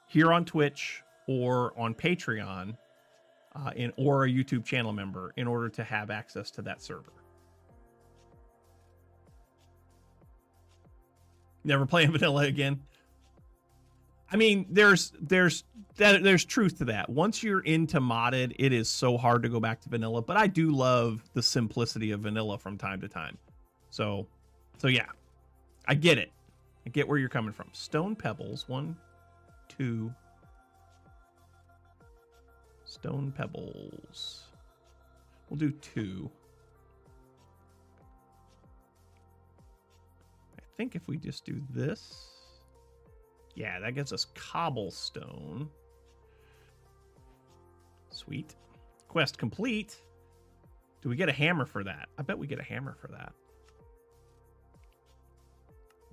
here on Twitch or on Patreon or a YouTube channel member in order to have access to that server. Never playing vanilla again. I mean, there's truth to that. Once you're into modded, it is so hard to go back to vanilla, but I do love the simplicity of vanilla from time to time. So yeah, I get it. I get where you're coming from. Stone pebbles, 1, 2. Stone pebbles. We'll do 2. I think if we just do this, yeah, that gets us cobblestone. Sweet. Quest complete. Do we get a hammer for that? I bet we get a hammer for that.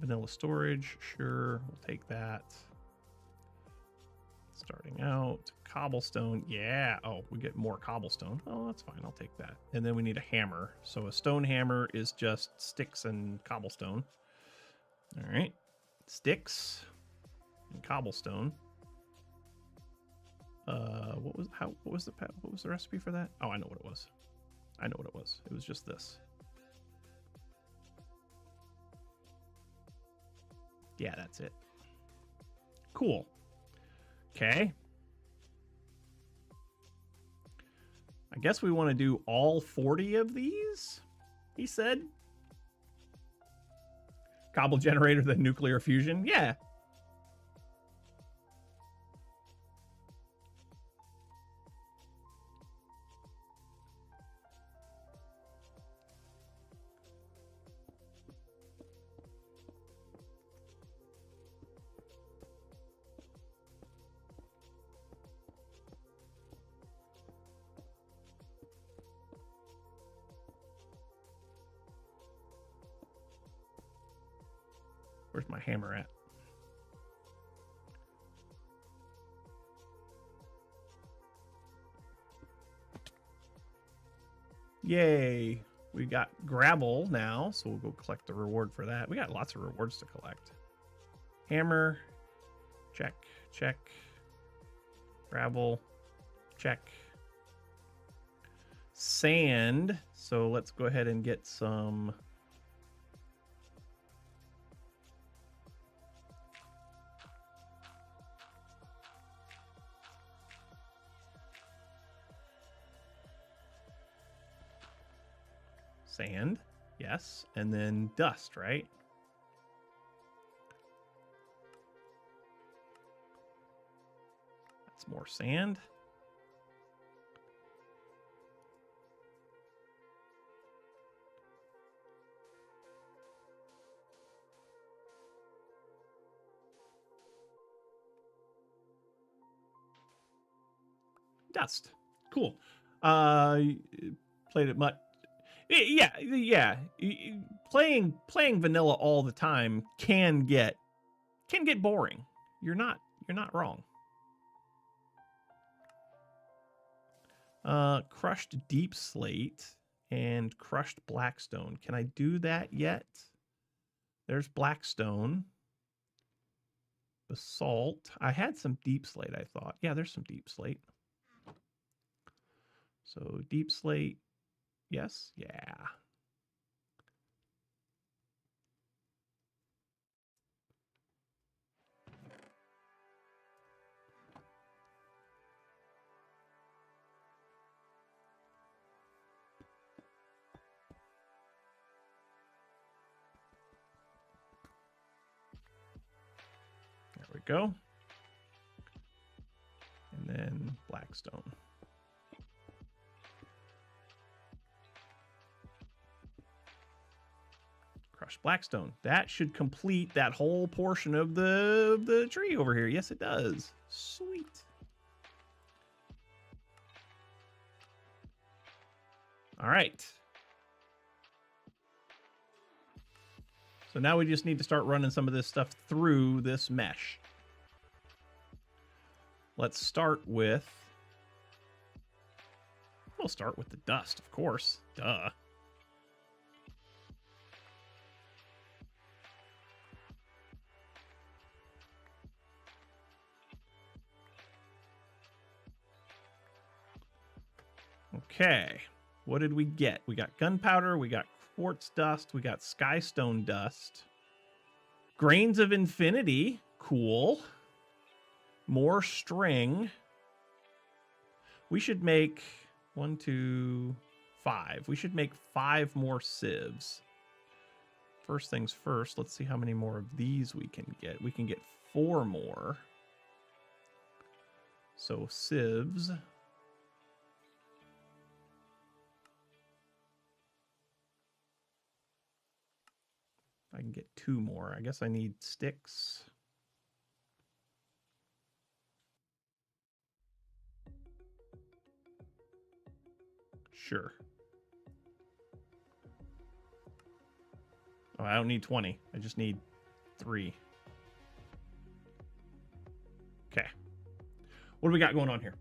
Vanilla storage, sure, we'll take that. Starting out, cobblestone, yeah. Oh, we get more cobblestone. Oh, that's fine, I'll take that. And then we need a hammer. So a stone hammer is just sticks and cobblestone. All right, sticks and cobblestone. What was the recipe for that? Oh, I know what it was. It was just this. Yeah, that's it. Cool. Okay. I guess we want to do all 40 of these, he said. Cobble generator, then nuclear fusion. Yeah. Where's my hammer at? Yay. We got gravel now, so we'll go collect the reward for that. We got lots of rewards to collect. Hammer. Check. Check. Gravel. Check. Sand. So let's go ahead and get some... Sand, yes, and then dust, right? That's more sand. Dust. Cool. Played it much. Yeah. Playing vanilla all the time can get boring. You're not wrong. Crushed deep slate and crushed blackstone. Can I do that yet? There's blackstone. Basalt. I had some deep slate, I thought. Yeah, there's some deep slate. So deep slate, yes, yeah. There we go. And then Blackstone. Crushed Blackstone. That should complete that whole portion of the tree over here. Yes, it does. Sweet. All right. So now we just need to start running some of this stuff through this mesh. Let's start with... We'll start with the dust, of course. Duh. Okay. What did we get? We got gunpowder, we got quartz dust, we got skystone dust. Grains of infinity. Cool. More string. We should make 1, 2, 5. We should make 5 more sieves. First things first, let's see how many more of these we can get. We can get 4 more. So sieves. I can get 2 more. I guess I need sticks. Sure. Oh, I don't need 20. I just need 3. Okay. What do we got going on here?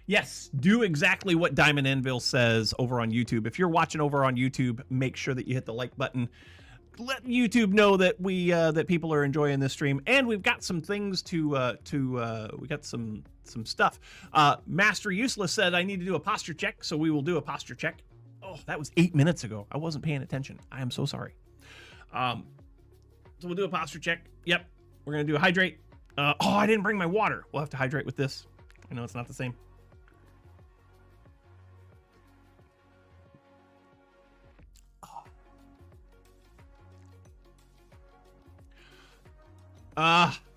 Yes, do exactly what Diamond Anvil says over on YouTube. If you're watching over on YouTube, make sure that you hit the like button. Let YouTube know that that people are enjoying this stream, and we've got some things we got some stuff. Master Useless said I need to do a posture check, so we will do a posture check. Oh, that was 8 minutes ago. I wasn't paying attention. I am so sorry. So we'll do a posture check. Yep, we're gonna do a hydrate. Oh, I didn't bring my water. We'll have to hydrate with this. I know it's not the same.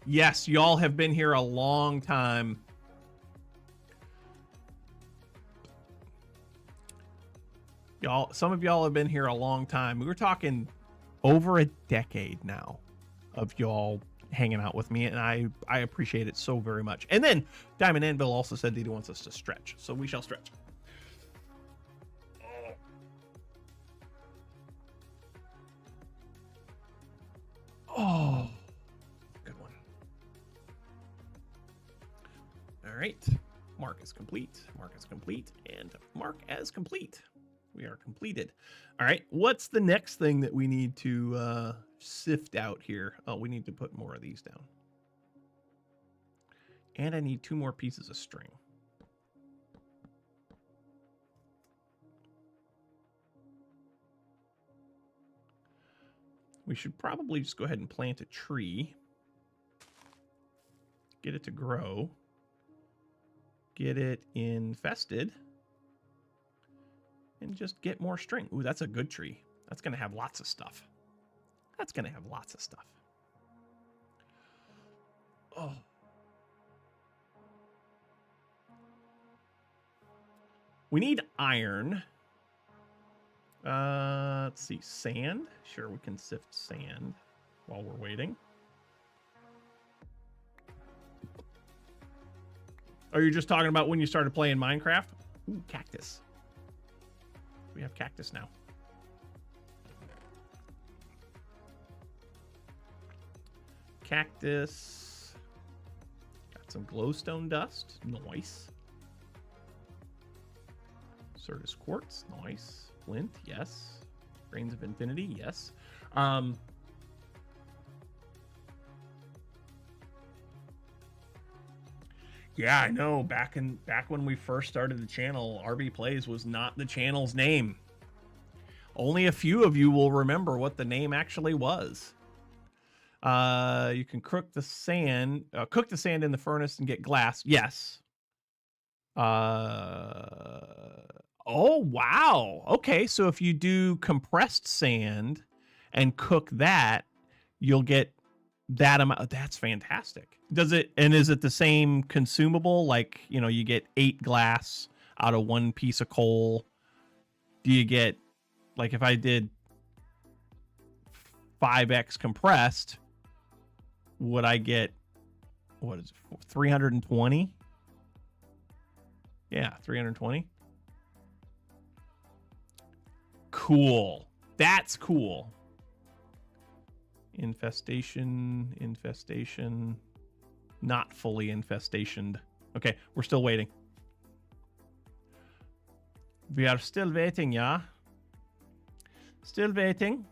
Yes, y'all have been here a long time. Some of y'all have been here a long time. We were talking over a decade now of y'all hanging out with me, and I appreciate it so very much. And then Diamond Anvil also said that he wants us to stretch, so we shall stretch. Oh, good one. All right, mark is complete, mark is complete, and mark as complete. We are completed. All right, what's the next thing that we need to sift out here? Oh, we need to put more of these down. And I need 2 more pieces of string. We should probably just go ahead and plant a tree. Get it to grow. Get it infested. And just get more string. Ooh, that's a good tree. That's going to have lots of stuff. That's going to have lots of stuff. Oh. We need iron. Let's see. Sand. Sure, we can sift sand while we're waiting. Are you just talking about when you started playing Minecraft? Ooh, cactus. We have cactus now. Cactus. Got some glowstone dust. Nice. Certus quartz. Nice. Flint. Yes. Grains of infinity. Yes. Yeah, I know. Back when we first started the channel, rbPlays was not the channel's name. Only a few of you will remember what the name actually was. You can cook the sand in the furnace and get glass. Yes. Oh, wow. Okay, so if you do compressed sand and cook that, you'll get that amount. That's fantastic. Is it the same consumable? Like, you get 8 glass out of 1 piece of coal. Do you get, like, if I did 5x compressed, would I get, what is it, 320? Yeah, 320. Cool. That's cool. Infestation. Not fully infestationed. Okay, we're still waiting. We are still waiting, yeah? Still waiting.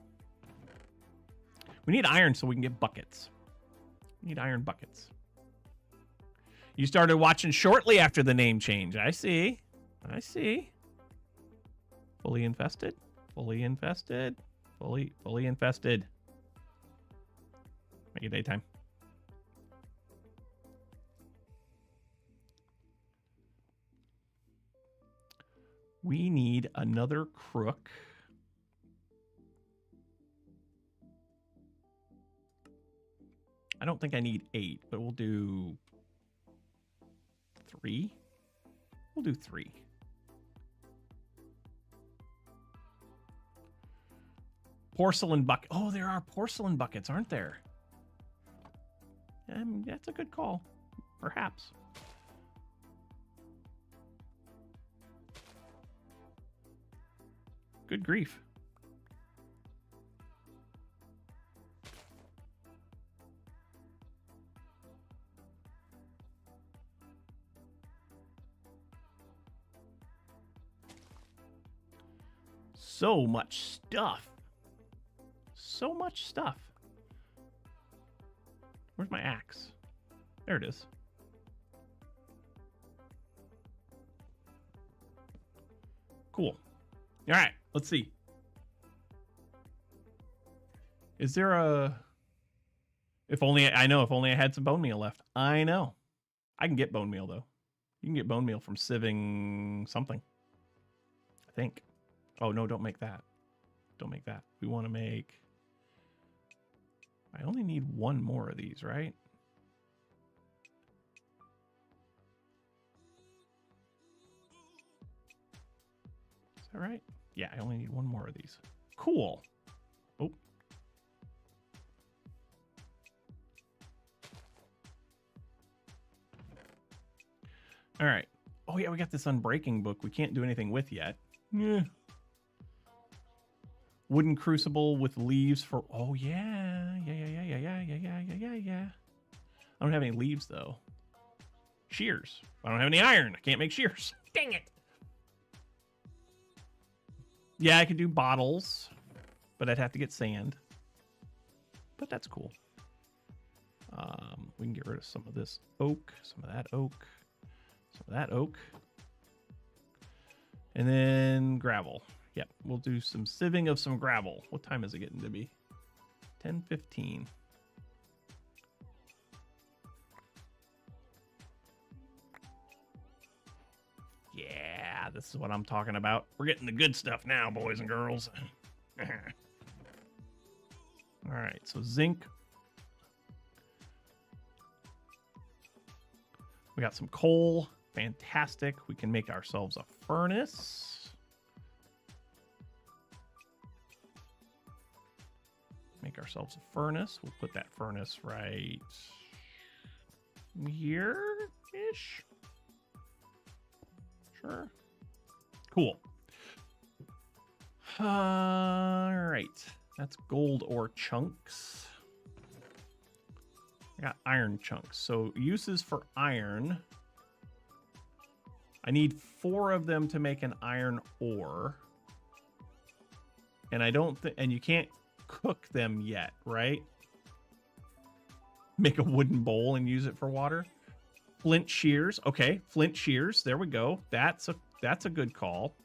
We need iron so we can get buckets. We need iron buckets. You started watching shortly after the name change. I see. Fully infested. Fully infested. Fully infested. Make it daytime. We need another crook. I don't think I need 8, but we'll do 3. We'll do 3. Porcelain bucket. Oh, there are porcelain buckets, aren't there? That's a good call. Perhaps. Good grief. So much stuff. So much stuff. Where's my axe? There it is. Cool. All right, let's see. Is there a... If only I had some bone meal left. I know. I can get bone meal, though. You can get bone meal from sieving something. I think. Oh, no, don't make that. Don't make that. We want to make... I only need 1 more of these, right? Is that right? Yeah, I only need 1 more of these. Cool. Oh. All right. Oh, yeah, we got this Unbreaking book we can't do anything with yet. Yeah. Wooden crucible with leaves for... Oh, yeah. Yeah. I don't have any leaves, though. Shears. I don't have any iron. I can't make shears. Dang it. Yeah, I could do bottles, but I'd have to get sand. But that's cool. We can get rid of some of this oak, some of that oak, some of that oak. And then gravel. Yep, we'll do some sieving of some gravel. What time is it getting to be? 10:15. Yeah, this is what I'm talking about. We're getting the good stuff now, boys and girls. All right, so zinc. We got some coal. Fantastic. We can make ourselves a furnace. Make ourselves a furnace. We'll put that furnace right here-ish. Sure. Cool. All right. That's gold ore chunks. I got iron chunks. So uses for iron. I need 4 of them to make an iron ore. And I don't think, and you can't cook them yet, right? Make a wooden bowl and use it for water. Flint shears. Okay, flint shears. There we go. That's a good call.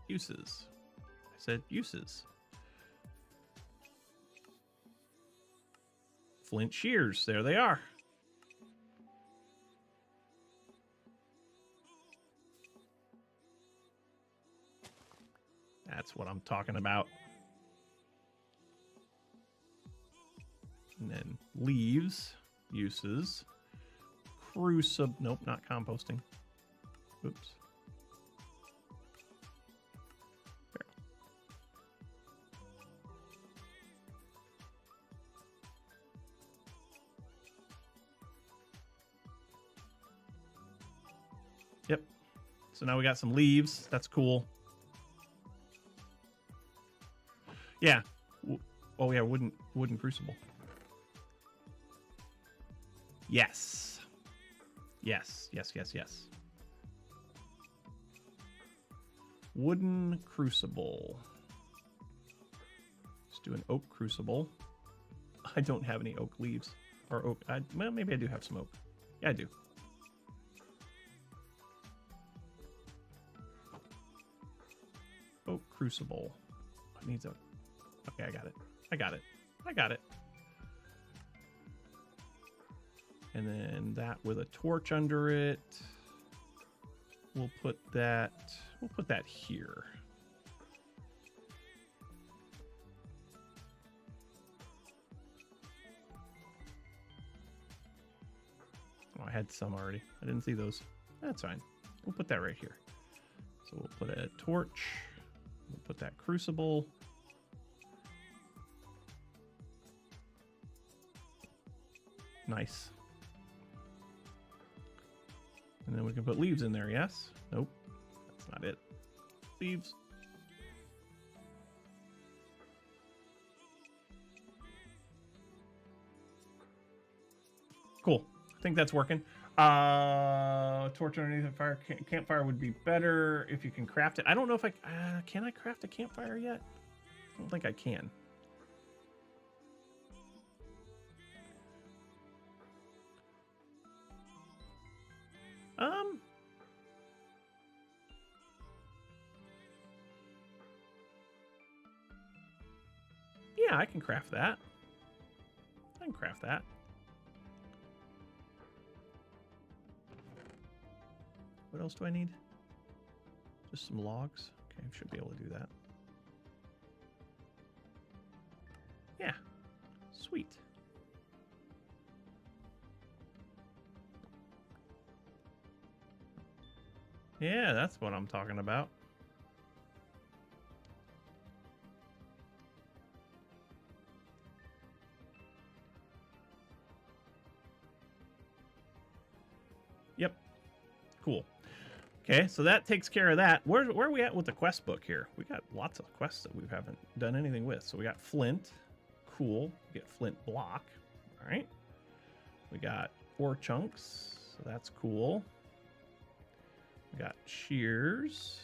Uses. I said uses. Flint shears. There they are. That's what I'm talking about. And then leaves, uses, crucible. Nope, not composting. Oops. There. Yep. So now we got some leaves. That's cool. Yeah. Oh yeah, wooden crucible. Yes. Yes. Wooden crucible. Let's do an oak crucible. I don't have any oak leaves. Or oak. Well, maybe I do have some oak. Yeah, I do. Oak crucible. It needs a... Okay, I got it. And then that with a torch under it. We'll put that here. Oh, I had some already. I didn't see those. That's fine. We'll put that right here. So we'll put a torch. We'll put that crucible. Nice. And then we can put leaves in there, yes? Nope. That's not it. Leaves. Cool. I think that's working. Torch underneath a fire. Campfire would be better if you can craft it. I don't know if I... can I craft a campfire yet? I don't think I can. Yeah, I can craft that. What else do I need? Just some logs. Okay, I should be able to do that. Yeah. Sweet. Yeah, that's what I'm talking about. Yep. Cool. Okay, so that takes care of that. Where are we at with the quest book here? We got lots of quests that we haven't done anything with. So we got flint. Cool. We get flint block. All right. We got 4 chunks. So that's cool. We got shears.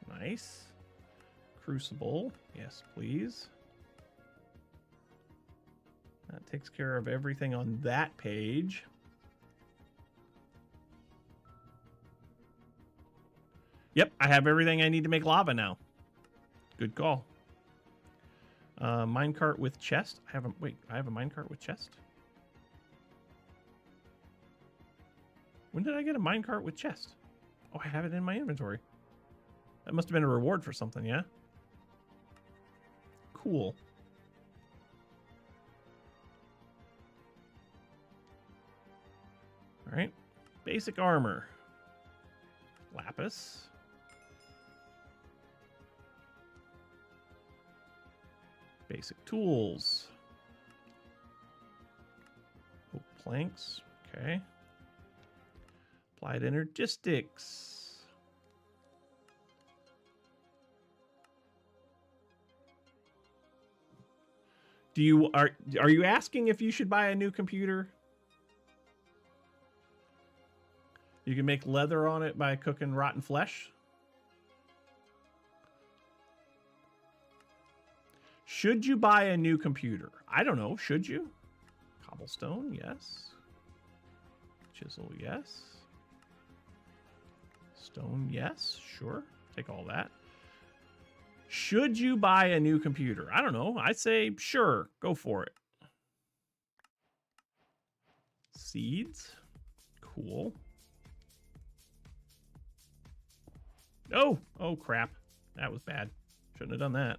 Nice. Crucible. Yes, please. That takes care of everything on that page. Yep, I have everything I need to make lava now. Good call. Minecart with chest. I have a minecart with chest? When did I get a minecart with chest? Oh, I have it in my inventory. That must have been a reward for something, yeah? Cool. All right. Basic armor. Lapis. Basic tools. Oh, planks. Okay. Applied energistics. Are you asking if you should buy a new computer? You can make leather on it by cooking rotten flesh. Should you buy a new computer? I don't know. Should you? Cobblestone, yes. Chisel, yes. Stone, yes. Sure. Take all that. Should you buy a new computer? I don't know. I say sure. Go for it. Seeds. Cool. Oh, oh crap. That was bad. Shouldn't have done that.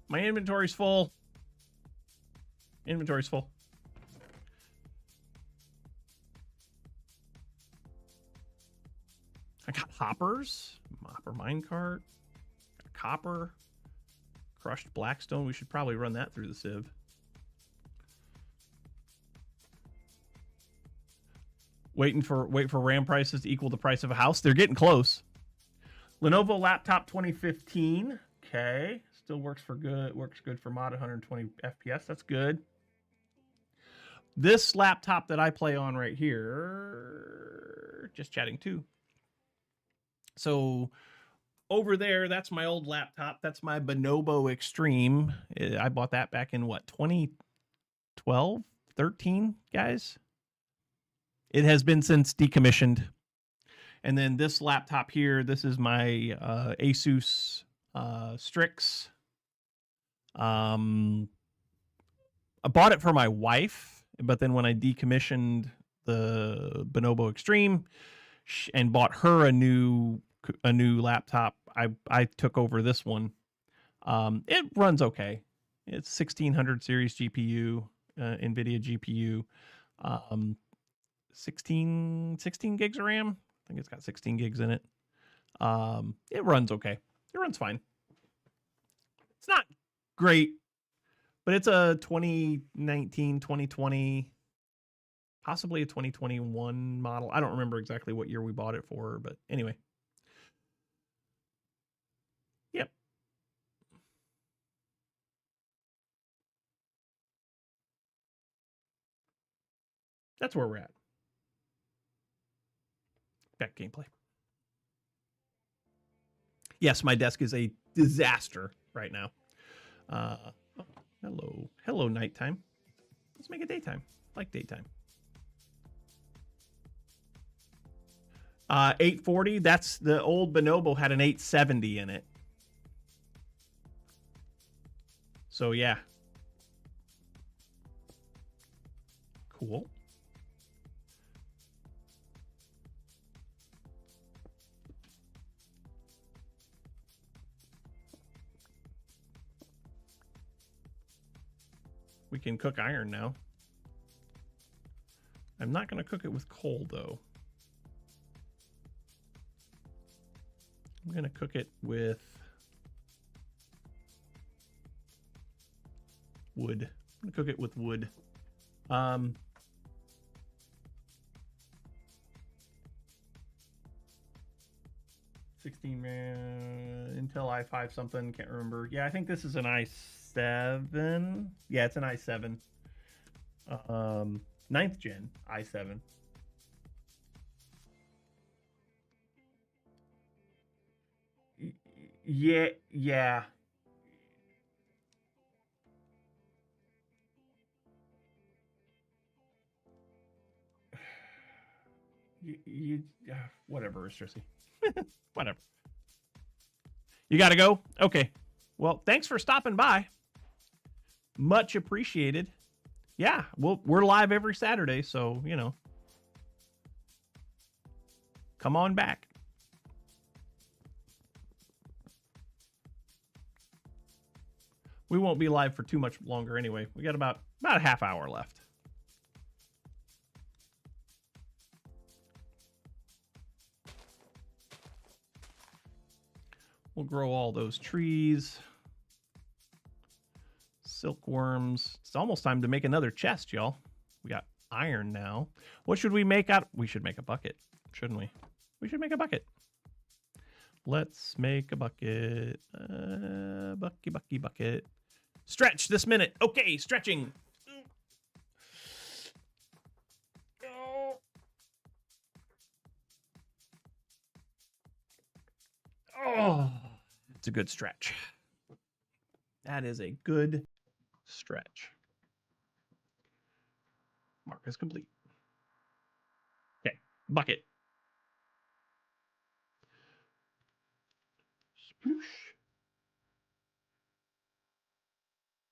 My inventory's full. Inventory's full. I got hoppers, hopper minecart, copper, crushed blackstone. We should probably run that through the sieve. Wait for RAM prices to equal the price of a house. They're getting close. Lenovo laptop 2015. Okay, still works for good. Works good for mod 120 FPS. That's good. This laptop that I play on right here, just chatting too. So over there, that's my old laptop. That's my Bonobo Extreme. I bought that back in what, 2012, 13, guys? It has been since decommissioned. And then this laptop here, this is my Asus Strix. I bought it for my wife, but then when I decommissioned the Bonobo Extreme and bought her a new laptop, I took over this one. It runs okay. It's 1600 series GPU, NVIDIA GPU, 16 gigs of RAM. I think it's got 16 gigs in it. It runs okay. It runs fine. It's not great, but it's a 2019, 2020, possibly a 2021 model. I don't remember exactly what year we bought it for, but anyway. Yep. That's where we're at. Back gameplay. Yes, my desk is a disaster right now. Oh, hello, nighttime. Let's make it daytime. I like daytime. 840. That's the old Bonobo had an 870 in it. So yeah. Cool. We can cook iron now. I'm not going to cook it with coal, though. I'm going to cook it with wood. I'm going to cook it with wood. 16 Intel i5 something, can't remember. Yeah, I think this is an i7. Yeah, it's an i7. 9th gen i7. Yeah. Whatever, Trissy. Whatever. You got to go? Okay. Well, thanks for stopping by. Much appreciated. Yeah, we're live every Saturday, so, you know. Come on back. We won't be live for too much longer anyway. We got about a half hour left. We'll grow all those trees. Silkworms. It's almost time to make another chest, y'all. We got iron now. What should we make out? We should make a bucket, shouldn't we? We should make a bucket. Let's make a bucket. Bucket. Stretch this minute. Okay, stretching. Oh, it's a good stretch. That is a good stretch. Mark is complete. Okay, bucket. Sploosh.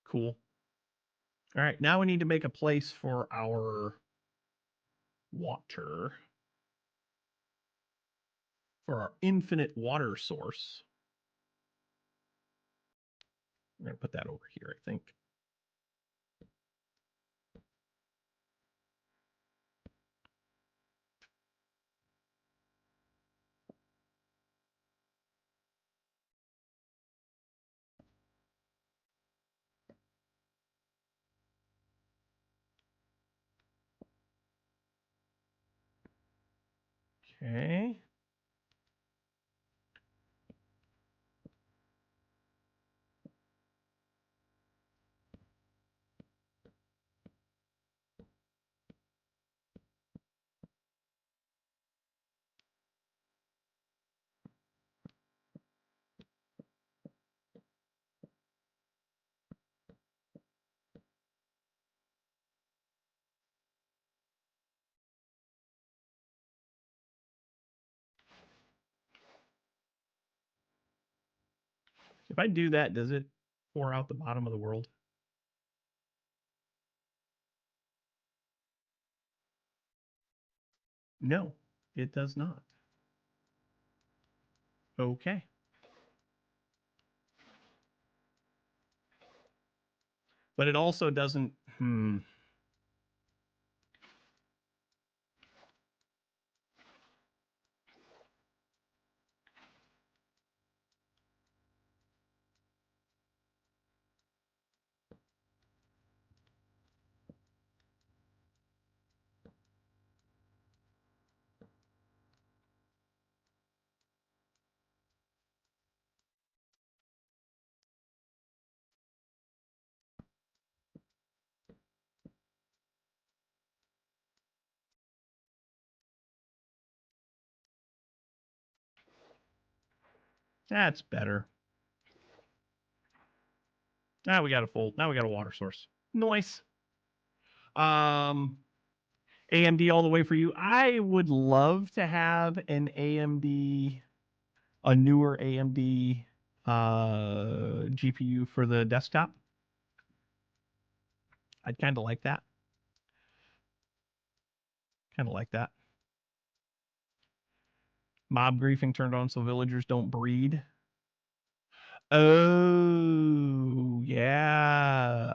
Cool. All right, now we need to make a place for our water. For our infinite water source. I'm going to put that over here, I think. Okay. If I do that, does it pour out the bottom of the world? No, it does not. Okay. But it also doesn't. That's better. Now we got a water source. Nice. AMD all the way for you. I would love to have an AMD, a newer AMD GPU for the desktop. I'd kind of like that. Mob griefing turned on so villagers don't breed. Oh, yeah.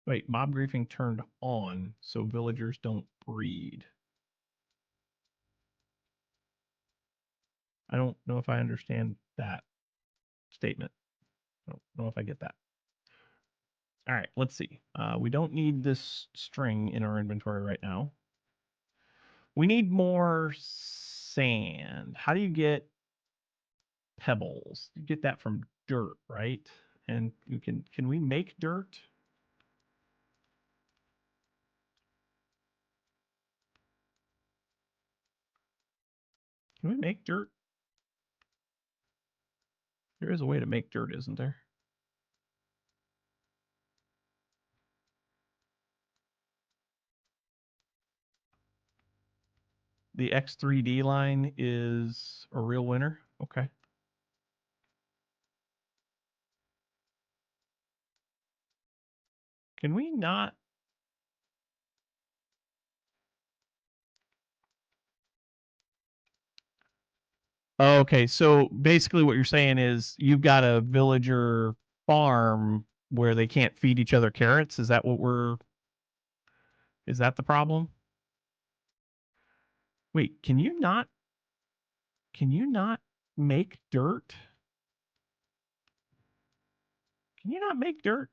Wait, mob griefing turned on so villagers don't breed. I don't know if I understand that statement. I don't know if I get that. All right, let's see. We don't need this string in our inventory right now. We need more sand. How do you get pebbles? You get that from dirt, right? And you can we make dirt? Can we make dirt? There is a way to make dirt, isn't there? The X3D line is a real winner. Okay. Can we not? Okay, so basically what you're saying is you've got a villager farm where they can't feed each other carrots. Is that the problem? Wait, can you not make dirt? Can you not make dirt?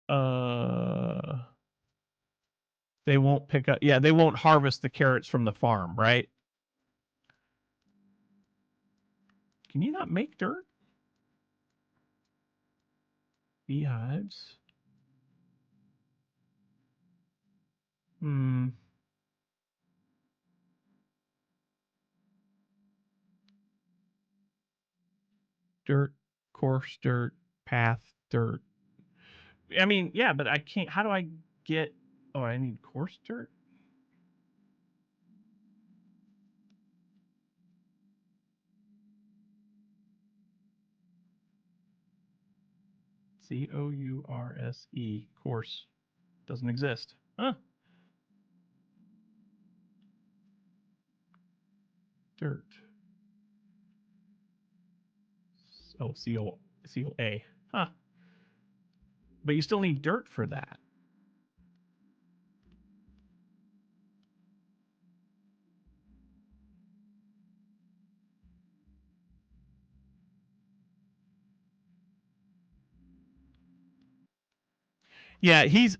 They won't pick up. Yeah, they won't harvest the carrots from the farm, right? Can you not make dirt? Beehives. Dirt, coarse dirt, path, dirt. I mean, yeah, but I can't. How do I get? Oh, I need coarse dirt. Course. Course. Doesn't exist. Huh. Dirt. Oh, COA. Huh. But you still need dirt for that. Yeah, he's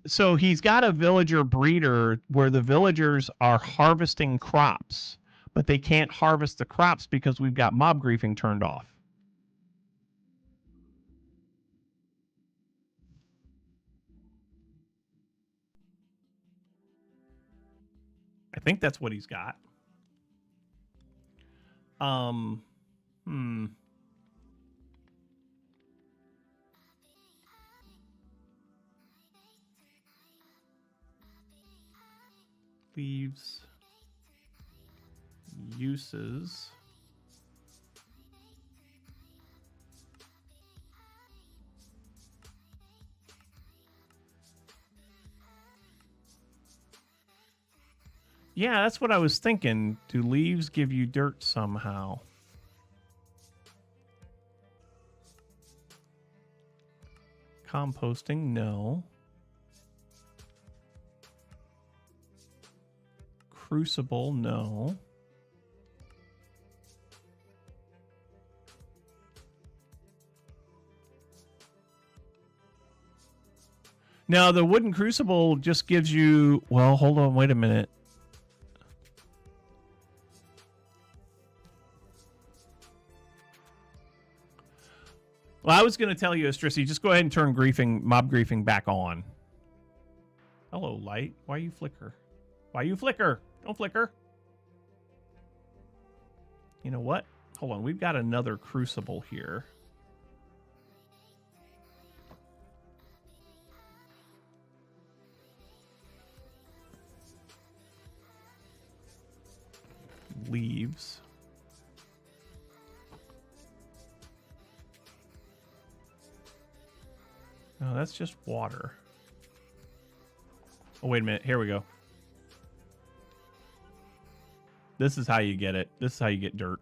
got a villager breeder where the villagers are harvesting crops, but they can't harvest the crops because we've got mob griefing turned off. I think that's what he's got. Leaves. Uses. Yeah, that's what I was thinking. Do leaves give you dirt somehow? Composting, no. Crucible, no. Now, the wooden crucible just gives you... Well, hold on, wait a minute. Well, I was going to tell you, Estrissy, just go ahead and turn mob griefing back on. Hello, light. Why you flicker? Why you flicker? Don't flicker. You know what? Hold on. We've got another crucible here. Leaves. No, that's just water. Oh, wait a minute. Here we go. This is how you get it. This is how you get dirt.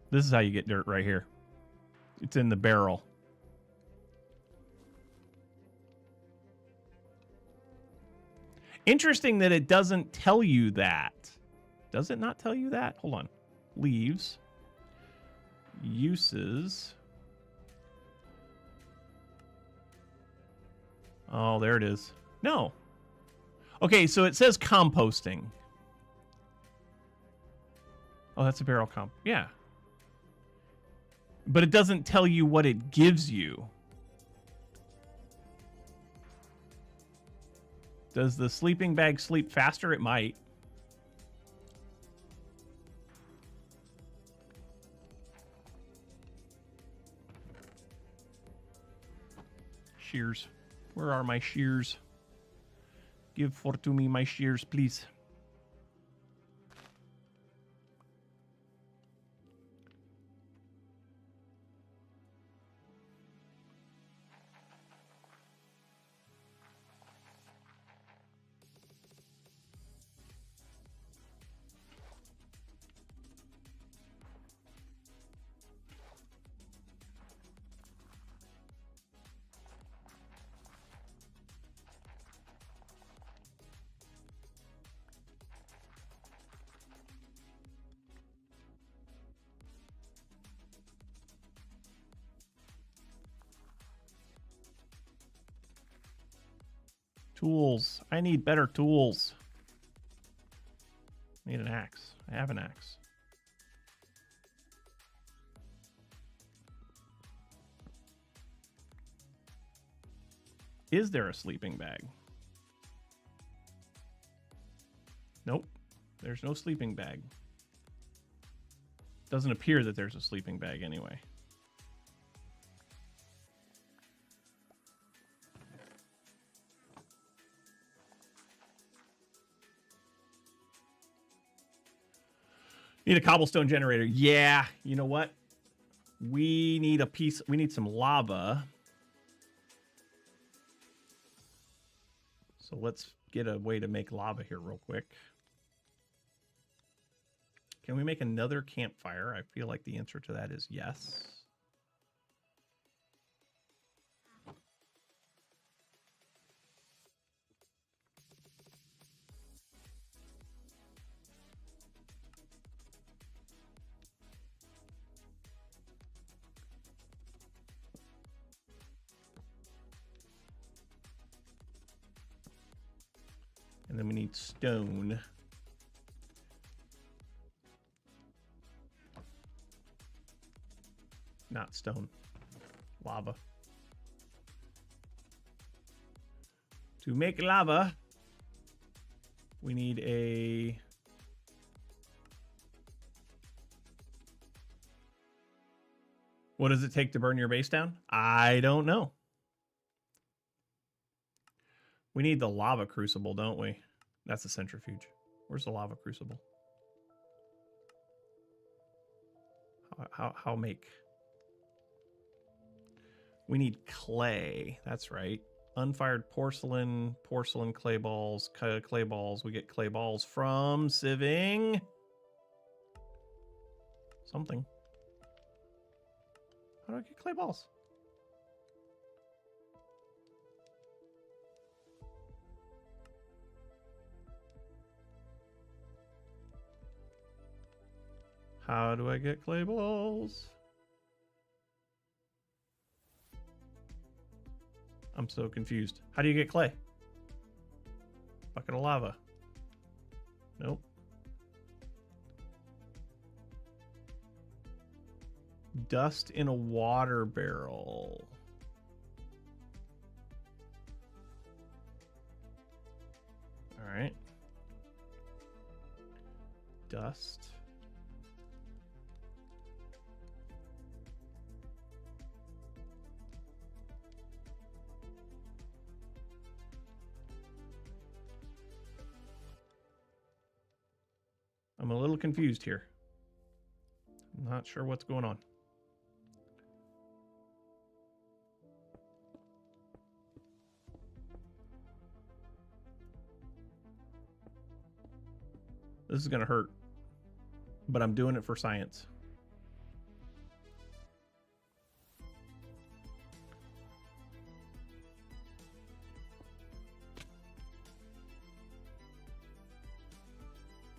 This is how you get dirt right here. It's in the barrel. Interesting that it doesn't tell you that. Does it not tell you that? Hold on. Leaves. Uses. Oh, there it is. No. Okay, so it says composting. Oh, that's a barrel comp. Yeah. But it doesn't tell you what it gives you. Does the sleeping bag sleep faster? It might. Shears. Where are my shears? Give for to me my shears, please. Tools. I need better tools. I need an axe. I have an axe. Is there a sleeping bag? Nope. There's no sleeping bag. Doesn't appear that there's a sleeping bag anyway. Need a cobblestone generator. Yeah, you know what? We need a piece. We need some lava. So let's get a way to make lava here real quick. Can we make another campfire? I feel like the answer to that is yes. And then we need stone. Not stone. Lava. To make lava, we need a... What does it take to burn your base down? I don't know. We need the lava crucible, don't we? That's a centrifuge. Where's the lava crucible? How make? We need clay. That's right. Unfired porcelain, porcelain clay balls, clay balls. We get clay balls from sieving something. How do I get clay balls? How do I get clay balls? I'm so confused. How do you get clay? Bucket of lava. Nope. Dust in a water barrel. All right. Dust. I'm a little confused here. I'm not sure what's going on. This is going to hurt, but I'm doing it for science.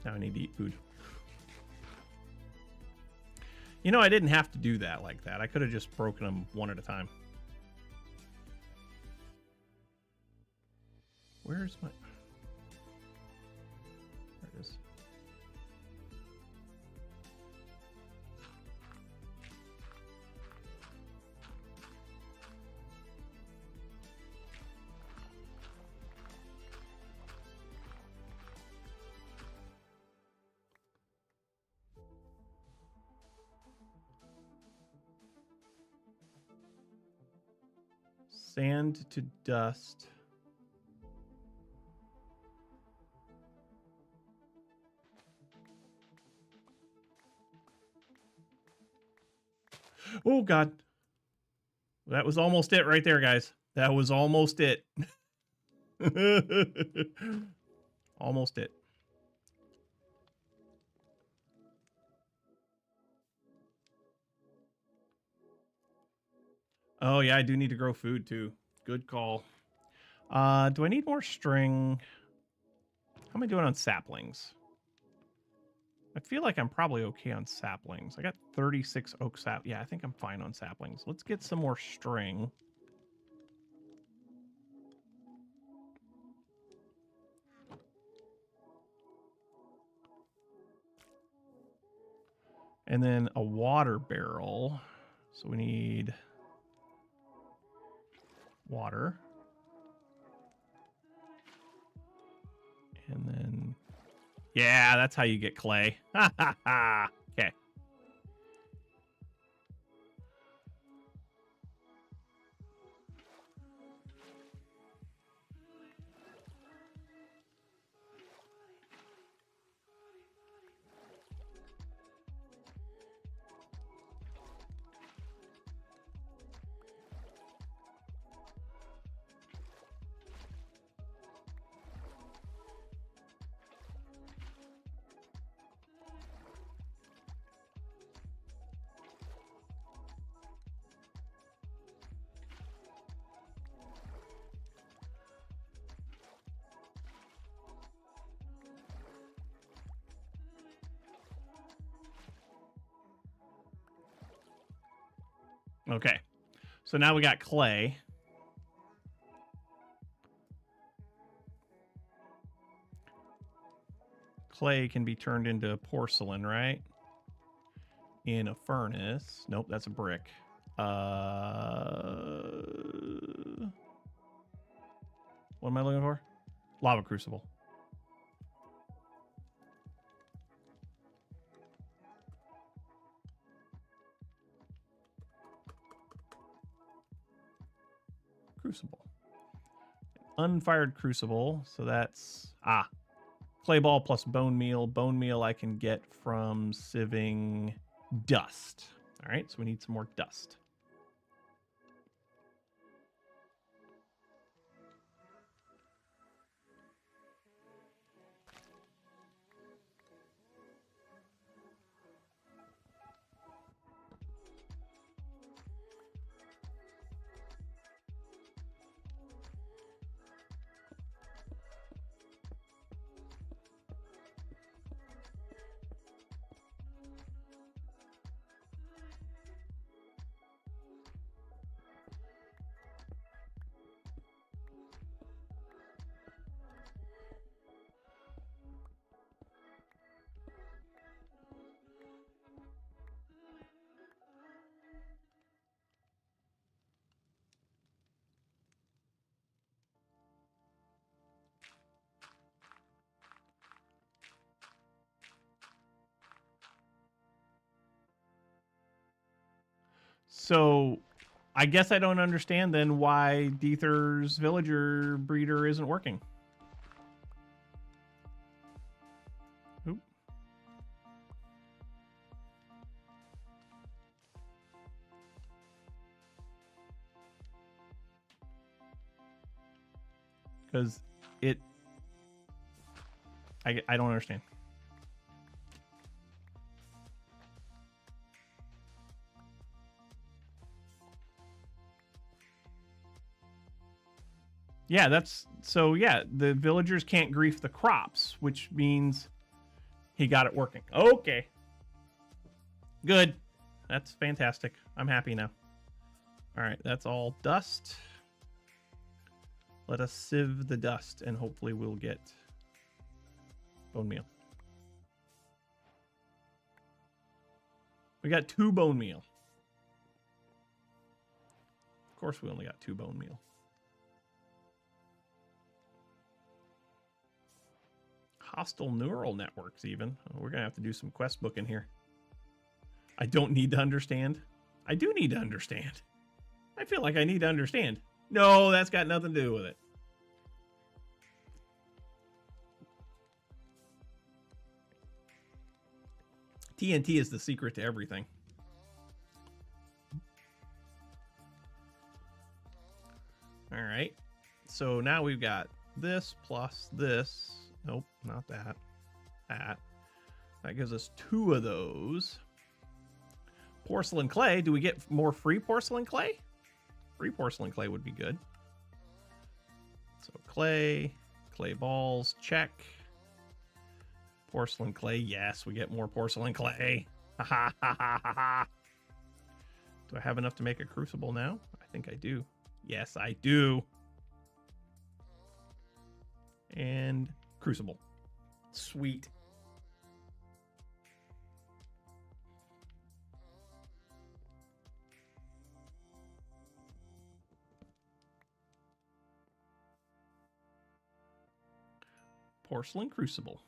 Now I need to eat food. You know, I didn't have to do that like that. I could have just broken them one at a time. Where's my... There it is. Sand to dust. Oh, God. That was almost it right there, guys. That was almost it. Almost it. Oh, yeah, I do need to grow food, too. Good call. Do I need more string? How am I doing on saplings? I feel like I'm probably okay on saplings. I got 36 oak sap. Yeah, I think I'm fine on saplings. Let's get some more string. And then a water barrel. So we need water. And then, yeah, that's how you get clay. Ha ha ha. Okay. Okay. So now we got clay. Clay can be turned into porcelain, right? In a furnace. Nope, that's a brick. What am I looking for? Lava crucible. Crucible. Unfired crucible. So that's clay ball plus bone meal. Bone meal I can get from sieving dust. All right, so we need some more dust. So I guess I don't understand then why Deether's villager breeder isn't working. Oop. Because I don't understand. Yeah, the villagers can't grief the crops, which means he got it working. Okay. Good. That's fantastic. I'm happy now. All right, that's all dust. Let us sieve the dust and hopefully we'll get bone meal. We got 2 bone meal. Of course we only got 2 bone meal. Hostile neural networks even. We're going to have to do some quest booking here. I don't need to understand. I do need to understand. I feel like I need to understand. No, that's got nothing to do with it. TNT is the secret to everything. All right. So now we've got this plus this. Nope, not that. That gives us 2 of those. Porcelain clay. Do we get more free porcelain clay? Free porcelain clay would be good. So clay balls, check. Porcelain clay, yes, we get more porcelain clay. Ha ha ha ha ha. Do I have enough to make a crucible now? I think I do. Yes, I do. And crucible. Sweet. Porcelain crucible.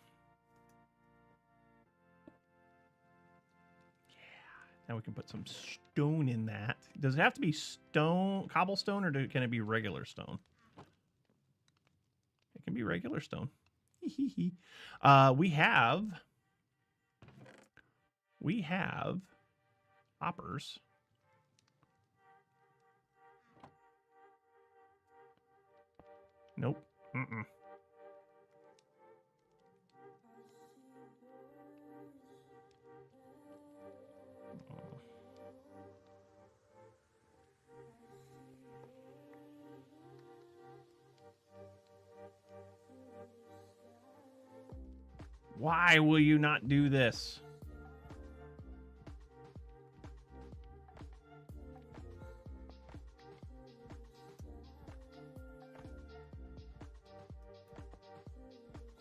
Now we can put some stone in that. Does it have to be stone, cobblestone, or can it be regular stone? It can be regular stone. We have hoppers. Nope. Mm-mm. Why will you not do this?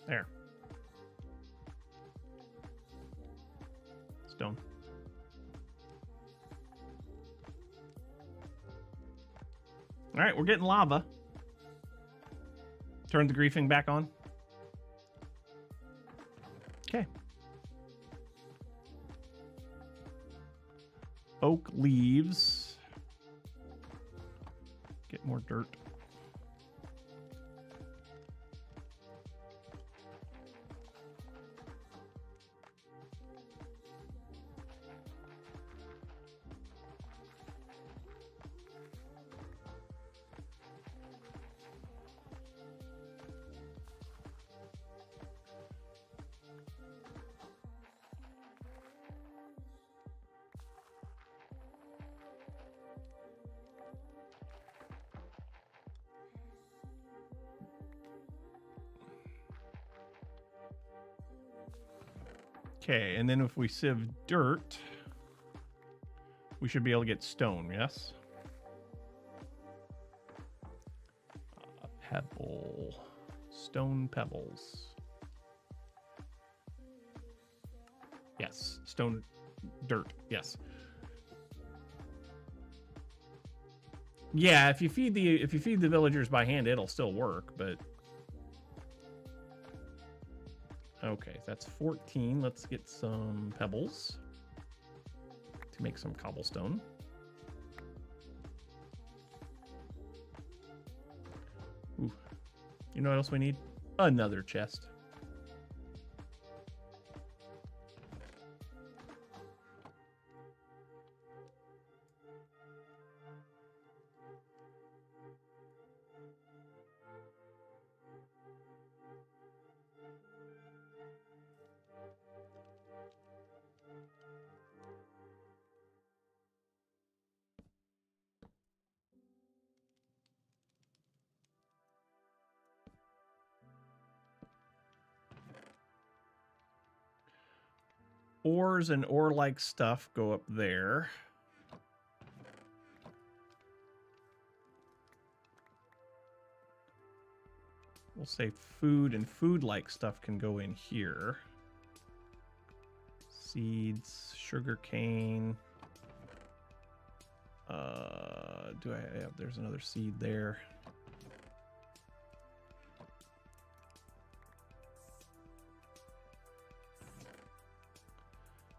There. Stone. All right, we're getting lava. Turn the griefing back on. Okay. Oak leaves. Get more dirt. Okay, and then if we sieve dirt, we should be able to get stone, yes? Pebble. Stone pebbles. Yes, stone dirt, yes. Yeah, if you feed the villagers by hand, it'll still work, but okay, that's 14. Let's get some pebbles to make some cobblestone. Ooh. You know what else we need? Another chest. Ores and ore-like stuff go up there. We'll say food and food-like stuff can go in here. Seeds, sugar cane. Do I have? There's another seed there.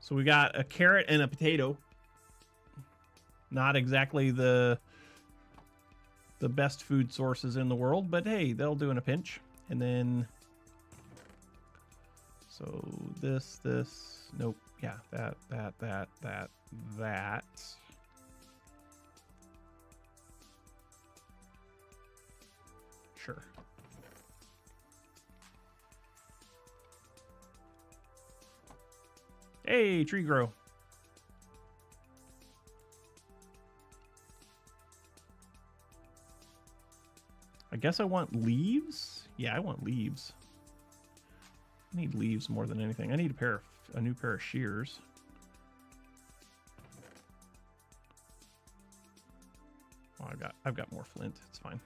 So we got a carrot and a potato. Not exactly the best food sources in the world, but hey, they'll do in a pinch. And then, so this, nope, yeah, that. Sure. Hey, tree grow. I guess I want leaves. Yeah, I want leaves. I need leaves more than anything. I need a new pair of shears. Oh, I've got more flint. It's fine.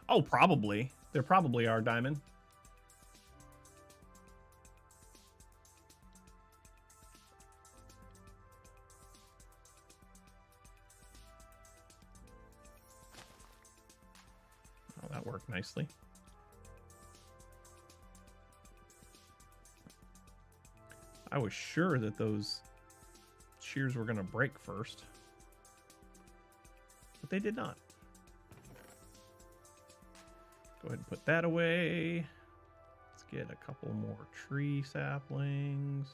Oh, probably. There probably are diamond. nicely. I was sure that those shears were going to break first, but they did not. Go ahead and put that away. Let's get a couple more tree saplings.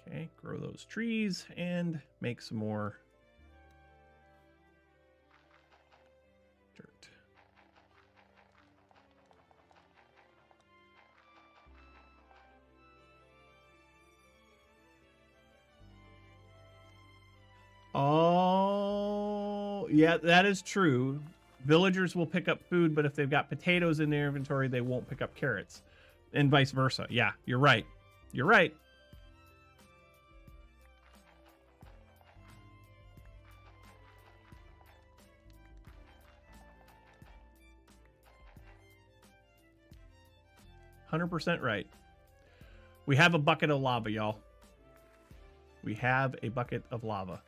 Okay, grow those trees and make some more dirt. Oh, yeah, that is true. Villagers will pick up food, but if they've got potatoes in their inventory, they won't pick up carrots. And vice versa. Yeah, you're right. You're right. %100% right. We have a bucket of lava, y'all. We have a bucket of lava.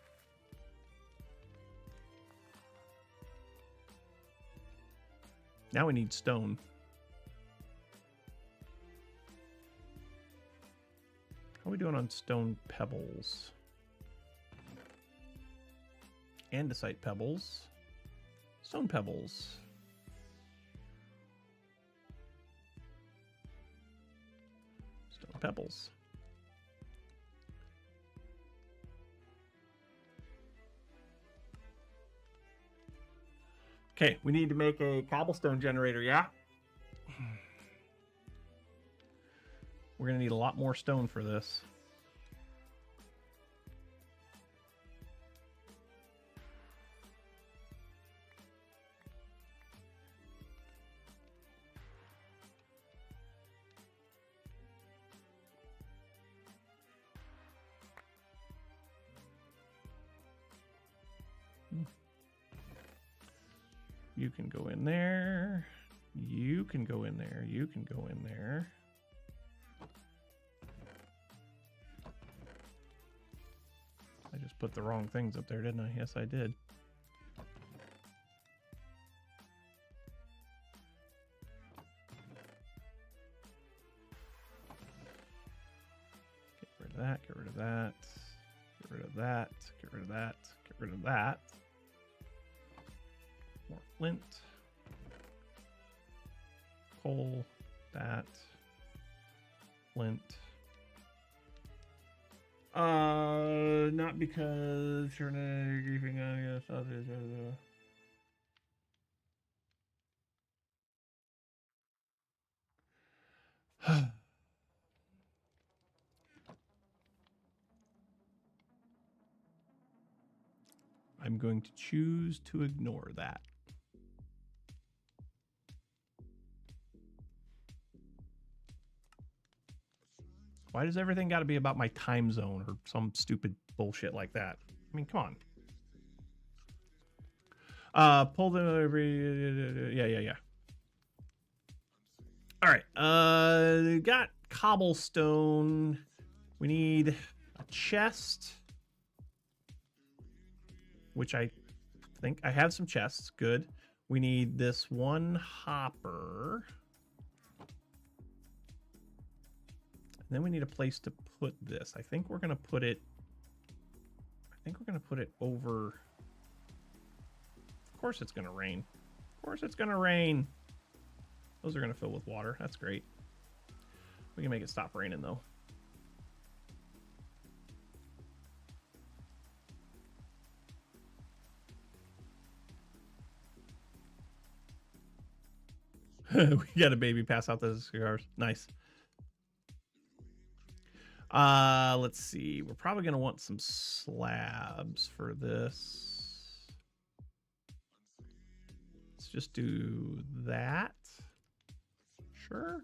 Now we need stone. How are we doing on stone pebbles? Andesite pebbles. Stone pebbles. Stone pebbles. Okay, we need to make a cobblestone generator, yeah? We're going to need a lot more stone for this. You can go in there. You can go in there. You can go in there. I just put the wrong things up there, didn't I? Yes, I did. Get rid of that. Get rid of that. Get rid of that. Get rid of that. Get rid of that. More flint. Coal. That. Flint. Not because you're not griefing on your sausage. I'm going to choose to ignore that. Why does everything got to be about my time zone or some stupid bullshit like that? I mean, come on. Pull the... Yeah. All right. Got cobblestone. We need a chest. Which I think I have some chests. Good. We need this one hopper. And then we need a place to put this. I think we're going to put it... over... Of course it's going to rain. Of course it's going to rain. Those are going to fill with water. That's great. We can make it stop raining, though. We got a baby pass out the cigars. Nice. Let's see. We're probably going to want some slabs for this. Let's just do that. Sure.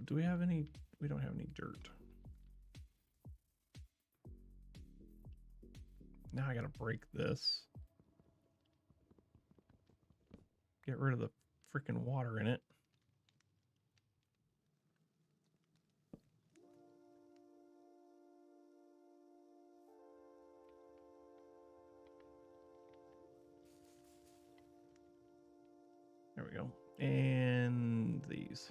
Do we have any? We don't have any dirt. Now I gotta break this. Get rid of the freaking water in it. There we go. And these.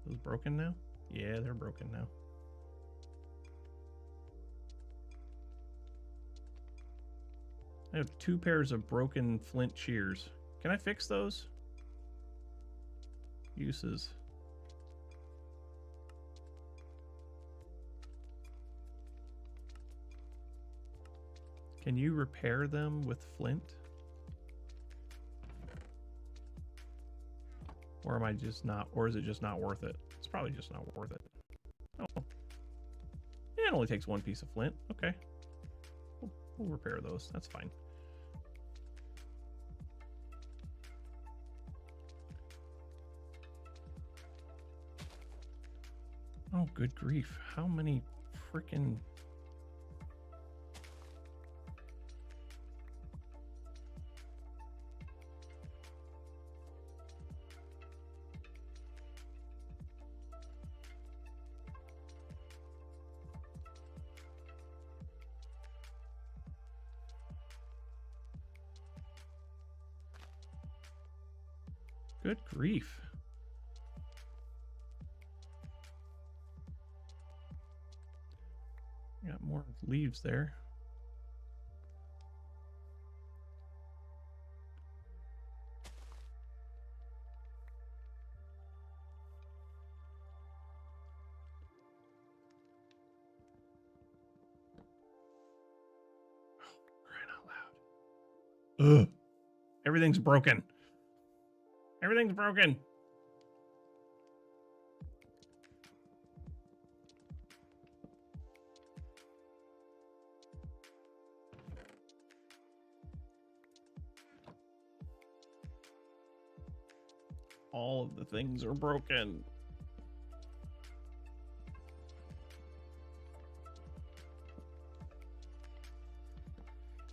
Those broken now? Yeah, they're broken now. I have 2 pairs of broken flint shears. Can I fix those? Uses. Can you repair them with flint? Or am I just not, or is it just not worth it? It's probably just not worth it. Oh. Yeah, it only takes 1 piece of flint. Okay. We'll repair those. That's fine. Oh, good grief. How many freaking... Good grief. Got more leaves there. Oh, crying out loud. Ugh. Everything's broken. Everything's broken. All of the things are broken.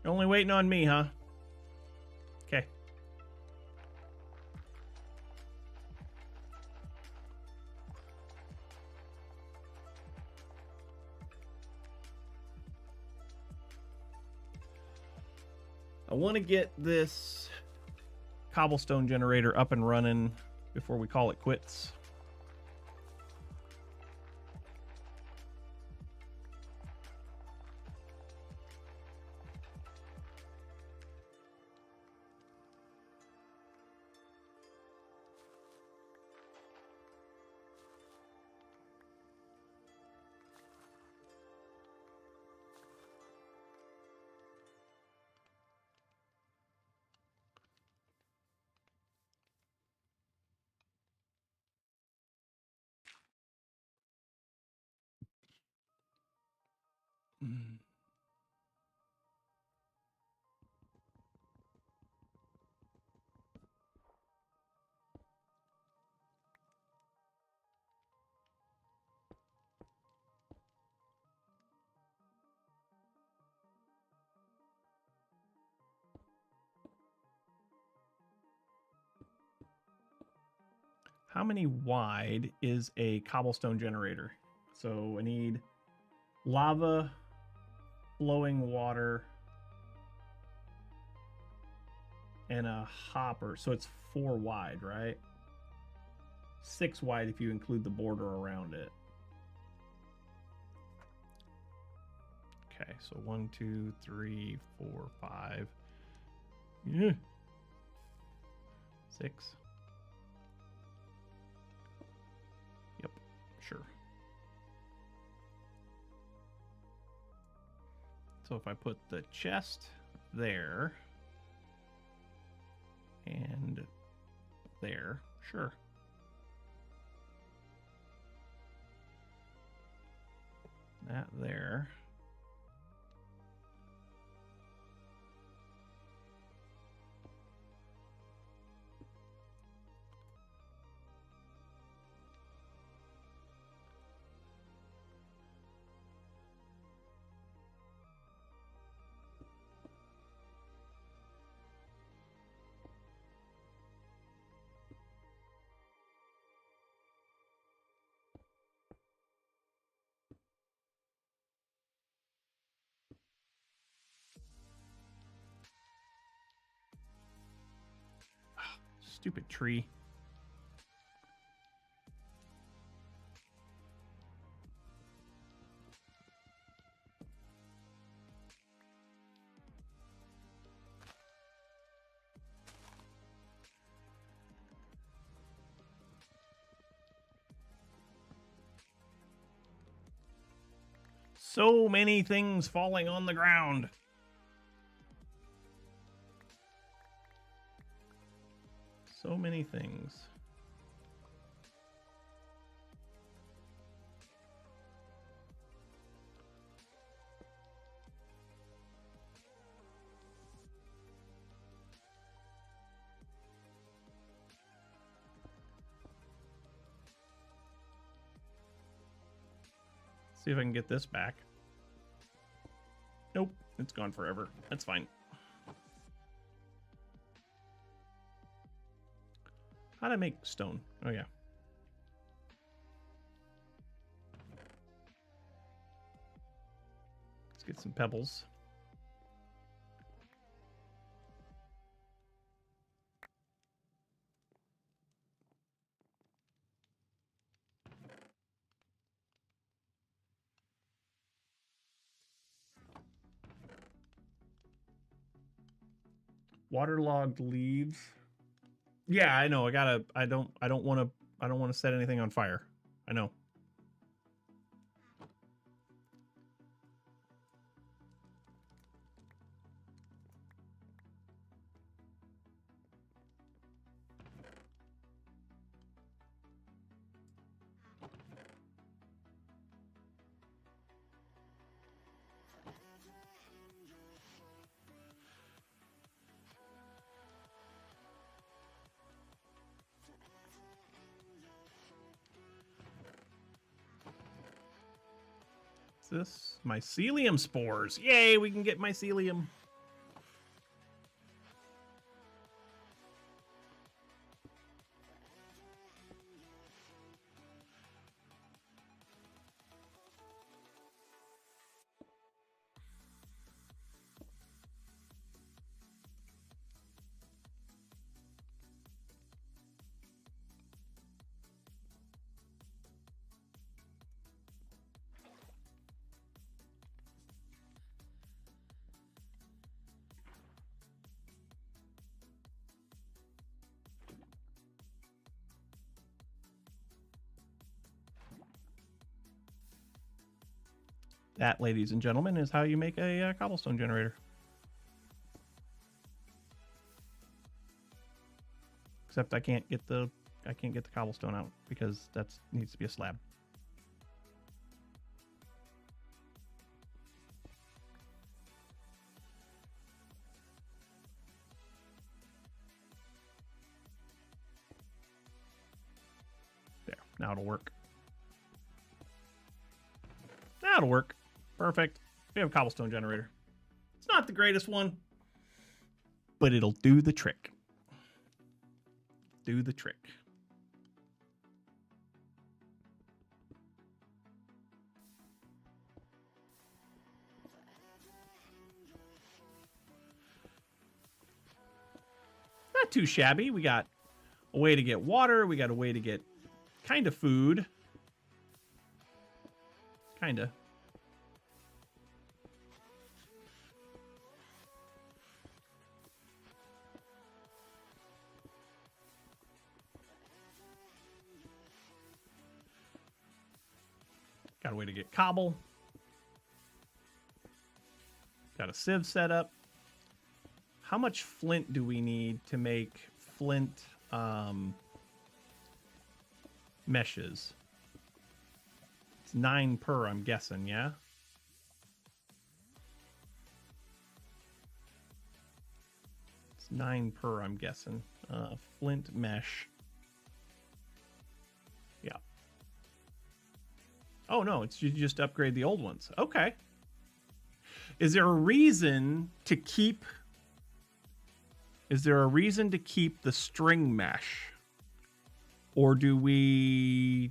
You're only waiting on me, huh? Okay. I want to get this cobblestone generator up and running before we call it quits. Mm. How many wide is a cobblestone generator? So I need lava, flowing water, and a hopper. So it's 4 wide, right? 6 wide if you include the border around it. Okay, so 1, 2, 3, 4, 5. Yeah. 6. Yep, sure. So if I put the chest there and there, sure. That there. Stupid tree. So many things falling on the ground. So many things. See if I can get this back. Nope, it's gone forever. That's fine. How'd I make stone? Oh, yeah. Let's get some pebbles. Waterlogged leaves. Yeah, I know. I don't want to set anything on fire. I know. This mycelium spores. Yay, we can get mycelium. That, ladies and gentlemen, is how you make a cobblestone generator. Except I can't get the cobblestone out because that needs to be a slab. There, now it'll work. Now it'll work. Perfect. We have a cobblestone generator. It's not the greatest one, but it'll do the trick. Do the trick. Not too shabby. We got a way to get water. We got a way to get kind of food. Kind of. Got a way to get cobble. Got a sieve set up. How much flint do we need to make flint meshes? It's 9 per, I'm guessing, yeah? It's 9 per, I'm guessing. Flint mesh. Yeah. Oh, no, it's you just upgrade the old ones. Okay. Is there a reason to keep... Is there a reason to keep the string mesh? Or do we...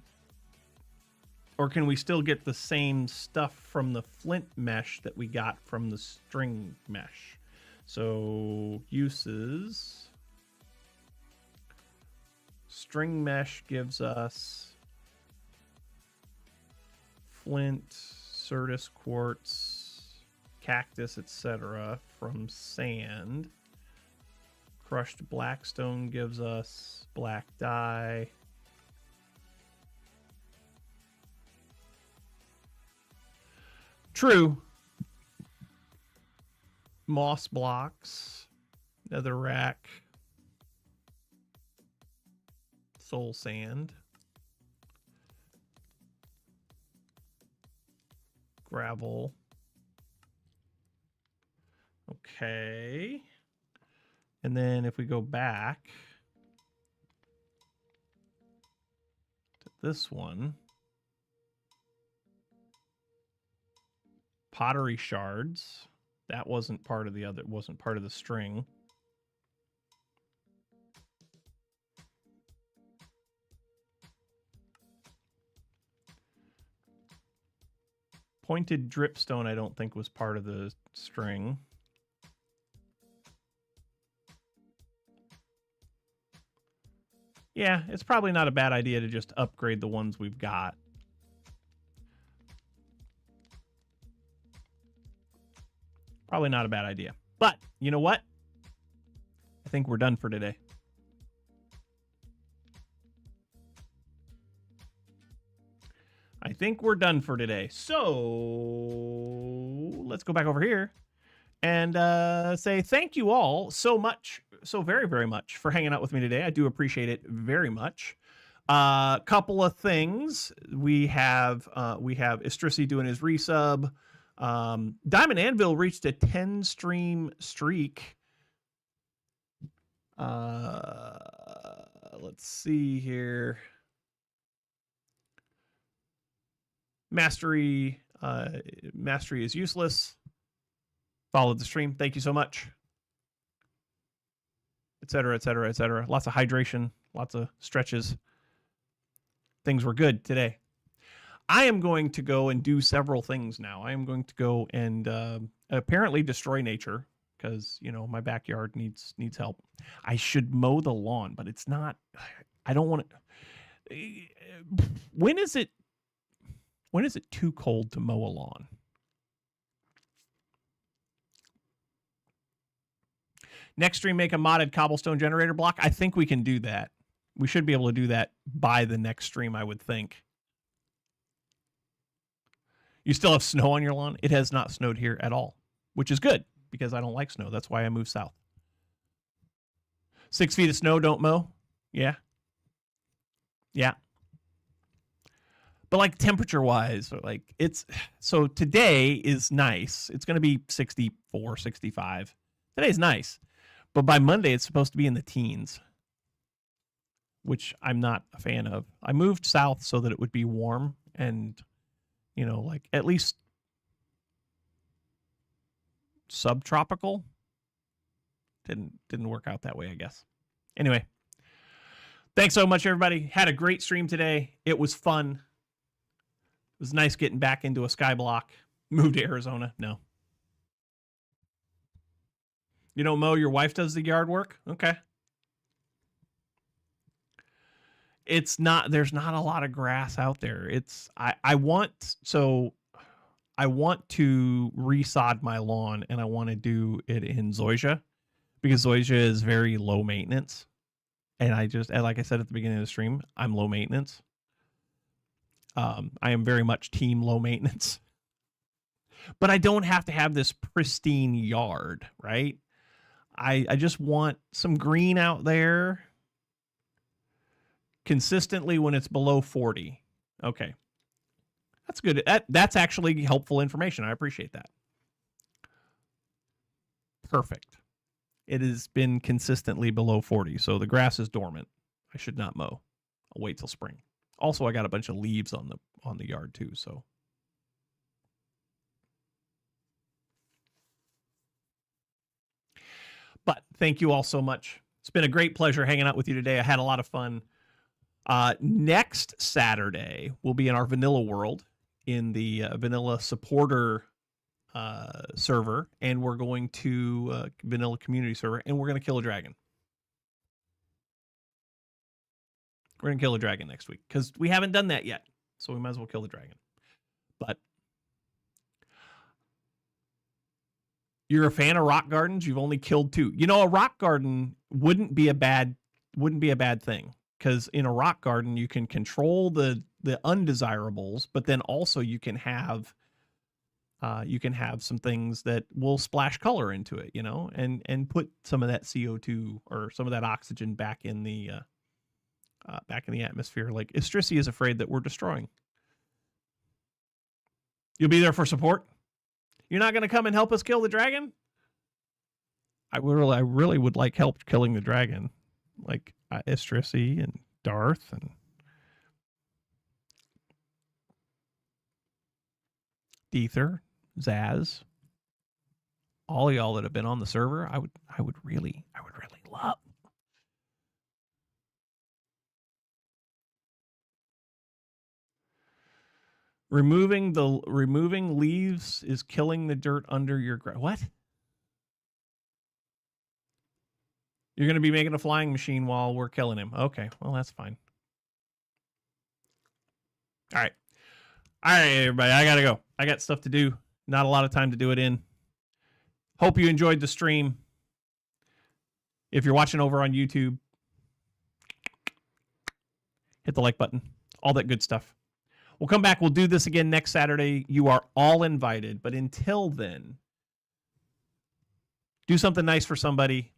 Or can we still get the same stuff from the flint mesh that we got from the string mesh? So, uses... String mesh gives us flint, Certus quartz, cactus, etc. from sand. Crushed blackstone gives us black dye. True. Moss blocks, netherrack, soul sand, gravel. Okay. And then if we go back to this one, pottery shards. That wasn't part of the other, wasn't part of the string. Pointed dripstone, I don't think was part of the string. Yeah, it's probably not a bad idea to just upgrade the ones we've got. Probably not a bad idea. But you know what? I think we're done for today. I think we're done for today. So let's go back over here and say thank you all so much, so very, very much for hanging out with me today. I do appreciate it very much. Couple of things. We have Istrisi doing his resub. Diamond Anvil reached a 10 stream streak. Let's see here. Mastery is useless. Followed the stream. Thank you so much. Etc. Etc. Etc. Lots of hydration, lots of stretches. Things were good today. I am going to go and do several things now. I am going to go and apparently destroy nature because, you know, my backyard needs help. I should mow the lawn, but it's not. I don't want to. When is it too cold to mow a lawn? Next stream, make a modded cobblestone generator block. I think we can do that. We should be able to do that by the next stream, I would think. You still have snow on your lawn? It has not snowed here at all, which is good because I don't like snow. That's why I moved south. 6 feet of snow, don't mow? Yeah. Yeah. But like temperature wise, like it's, so today is nice. It's going to be 64, 65. Today's nice. But by Monday, it's supposed to be in the teens, which I'm not a fan of. I moved south so that it would be warm and, you know, like at least subtropical. Didn't work out that way, I guess. Anyway, thanks so much, everybody. Had a great stream today. It was fun. It was nice getting back into a Skyblock. Moved to Arizona. No. You don't mow, your wife does the yard work? Okay. It's not, there's not a lot of grass out there. It's, I want to resod my lawn and I want to do it in Zoysia because Zoysia is very low maintenance. And like I said at the beginning of the stream, I'm low maintenance. I am very much team low maintenance. But I don't have to have this pristine yard, right? I just want some green out there consistently when it's below 40. Okay. That's good. That's actually helpful information. I appreciate that. Perfect. It has been consistently below 40, so the grass is dormant. I should not mow. I'll wait till spring. Also, I got a bunch of leaves on the yard too, so. But thank you all so much. It's been a great pleasure hanging out with you today. I had a lot of fun. Next Saturday, we'll be in our vanilla world in the vanilla supporter server, and we're going to vanilla community server, and we're going to kill a dragon. We're going to kill a dragon next week because we haven't done that yet. So we might as well kill the dragon. But you're a fan of rock gardens. You've only killed 2. You know, a rock garden wouldn't be a bad thing, because in a rock garden you can control the undesirables, but then also you can have some things that will splash color into it, you know, and put some of that CO2 or some of that oxygen back in the atmosphere, like Istrisi is afraid that we're destroying. You'll be there for support? You're not going to come and help us kill the dragon? I really would like help killing the dragon, like Istrisi and Darth and Deether, Zaz, all y'all that have been on the server. I would really love. Removing leaves is killing the dirt under your grass. What? You're going to be making a flying machine while we're killing him. Okay, well, that's fine. All right, everybody, I got to go. I got stuff to do. Not a lot of time to do it in. Hope you enjoyed the stream. If you're watching over on YouTube, hit the like button. All that good stuff. We'll come back. We'll do this again next Saturday. You are all invited. But until then, do something nice for somebody.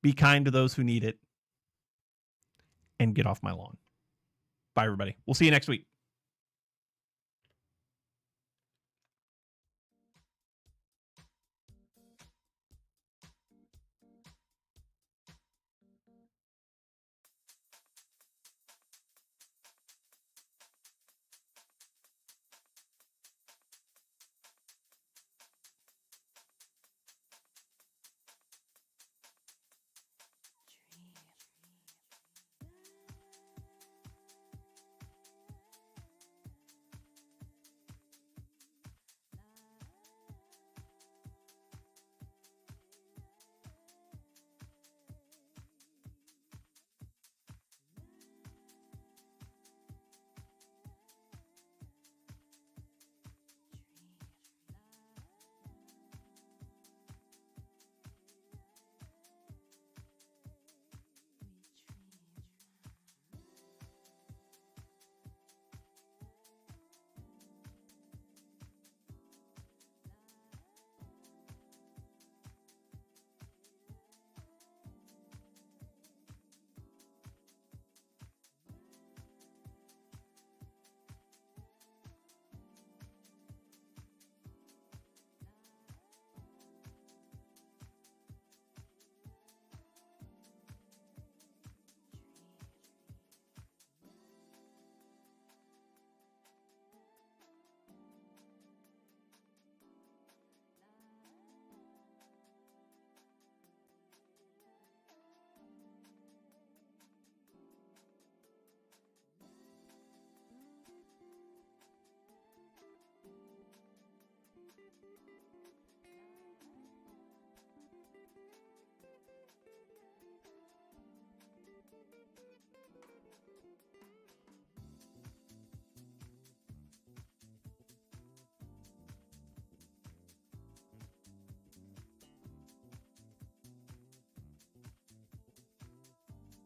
Be kind to those who need it. And get off my lawn. Bye, everybody. We'll see you next week.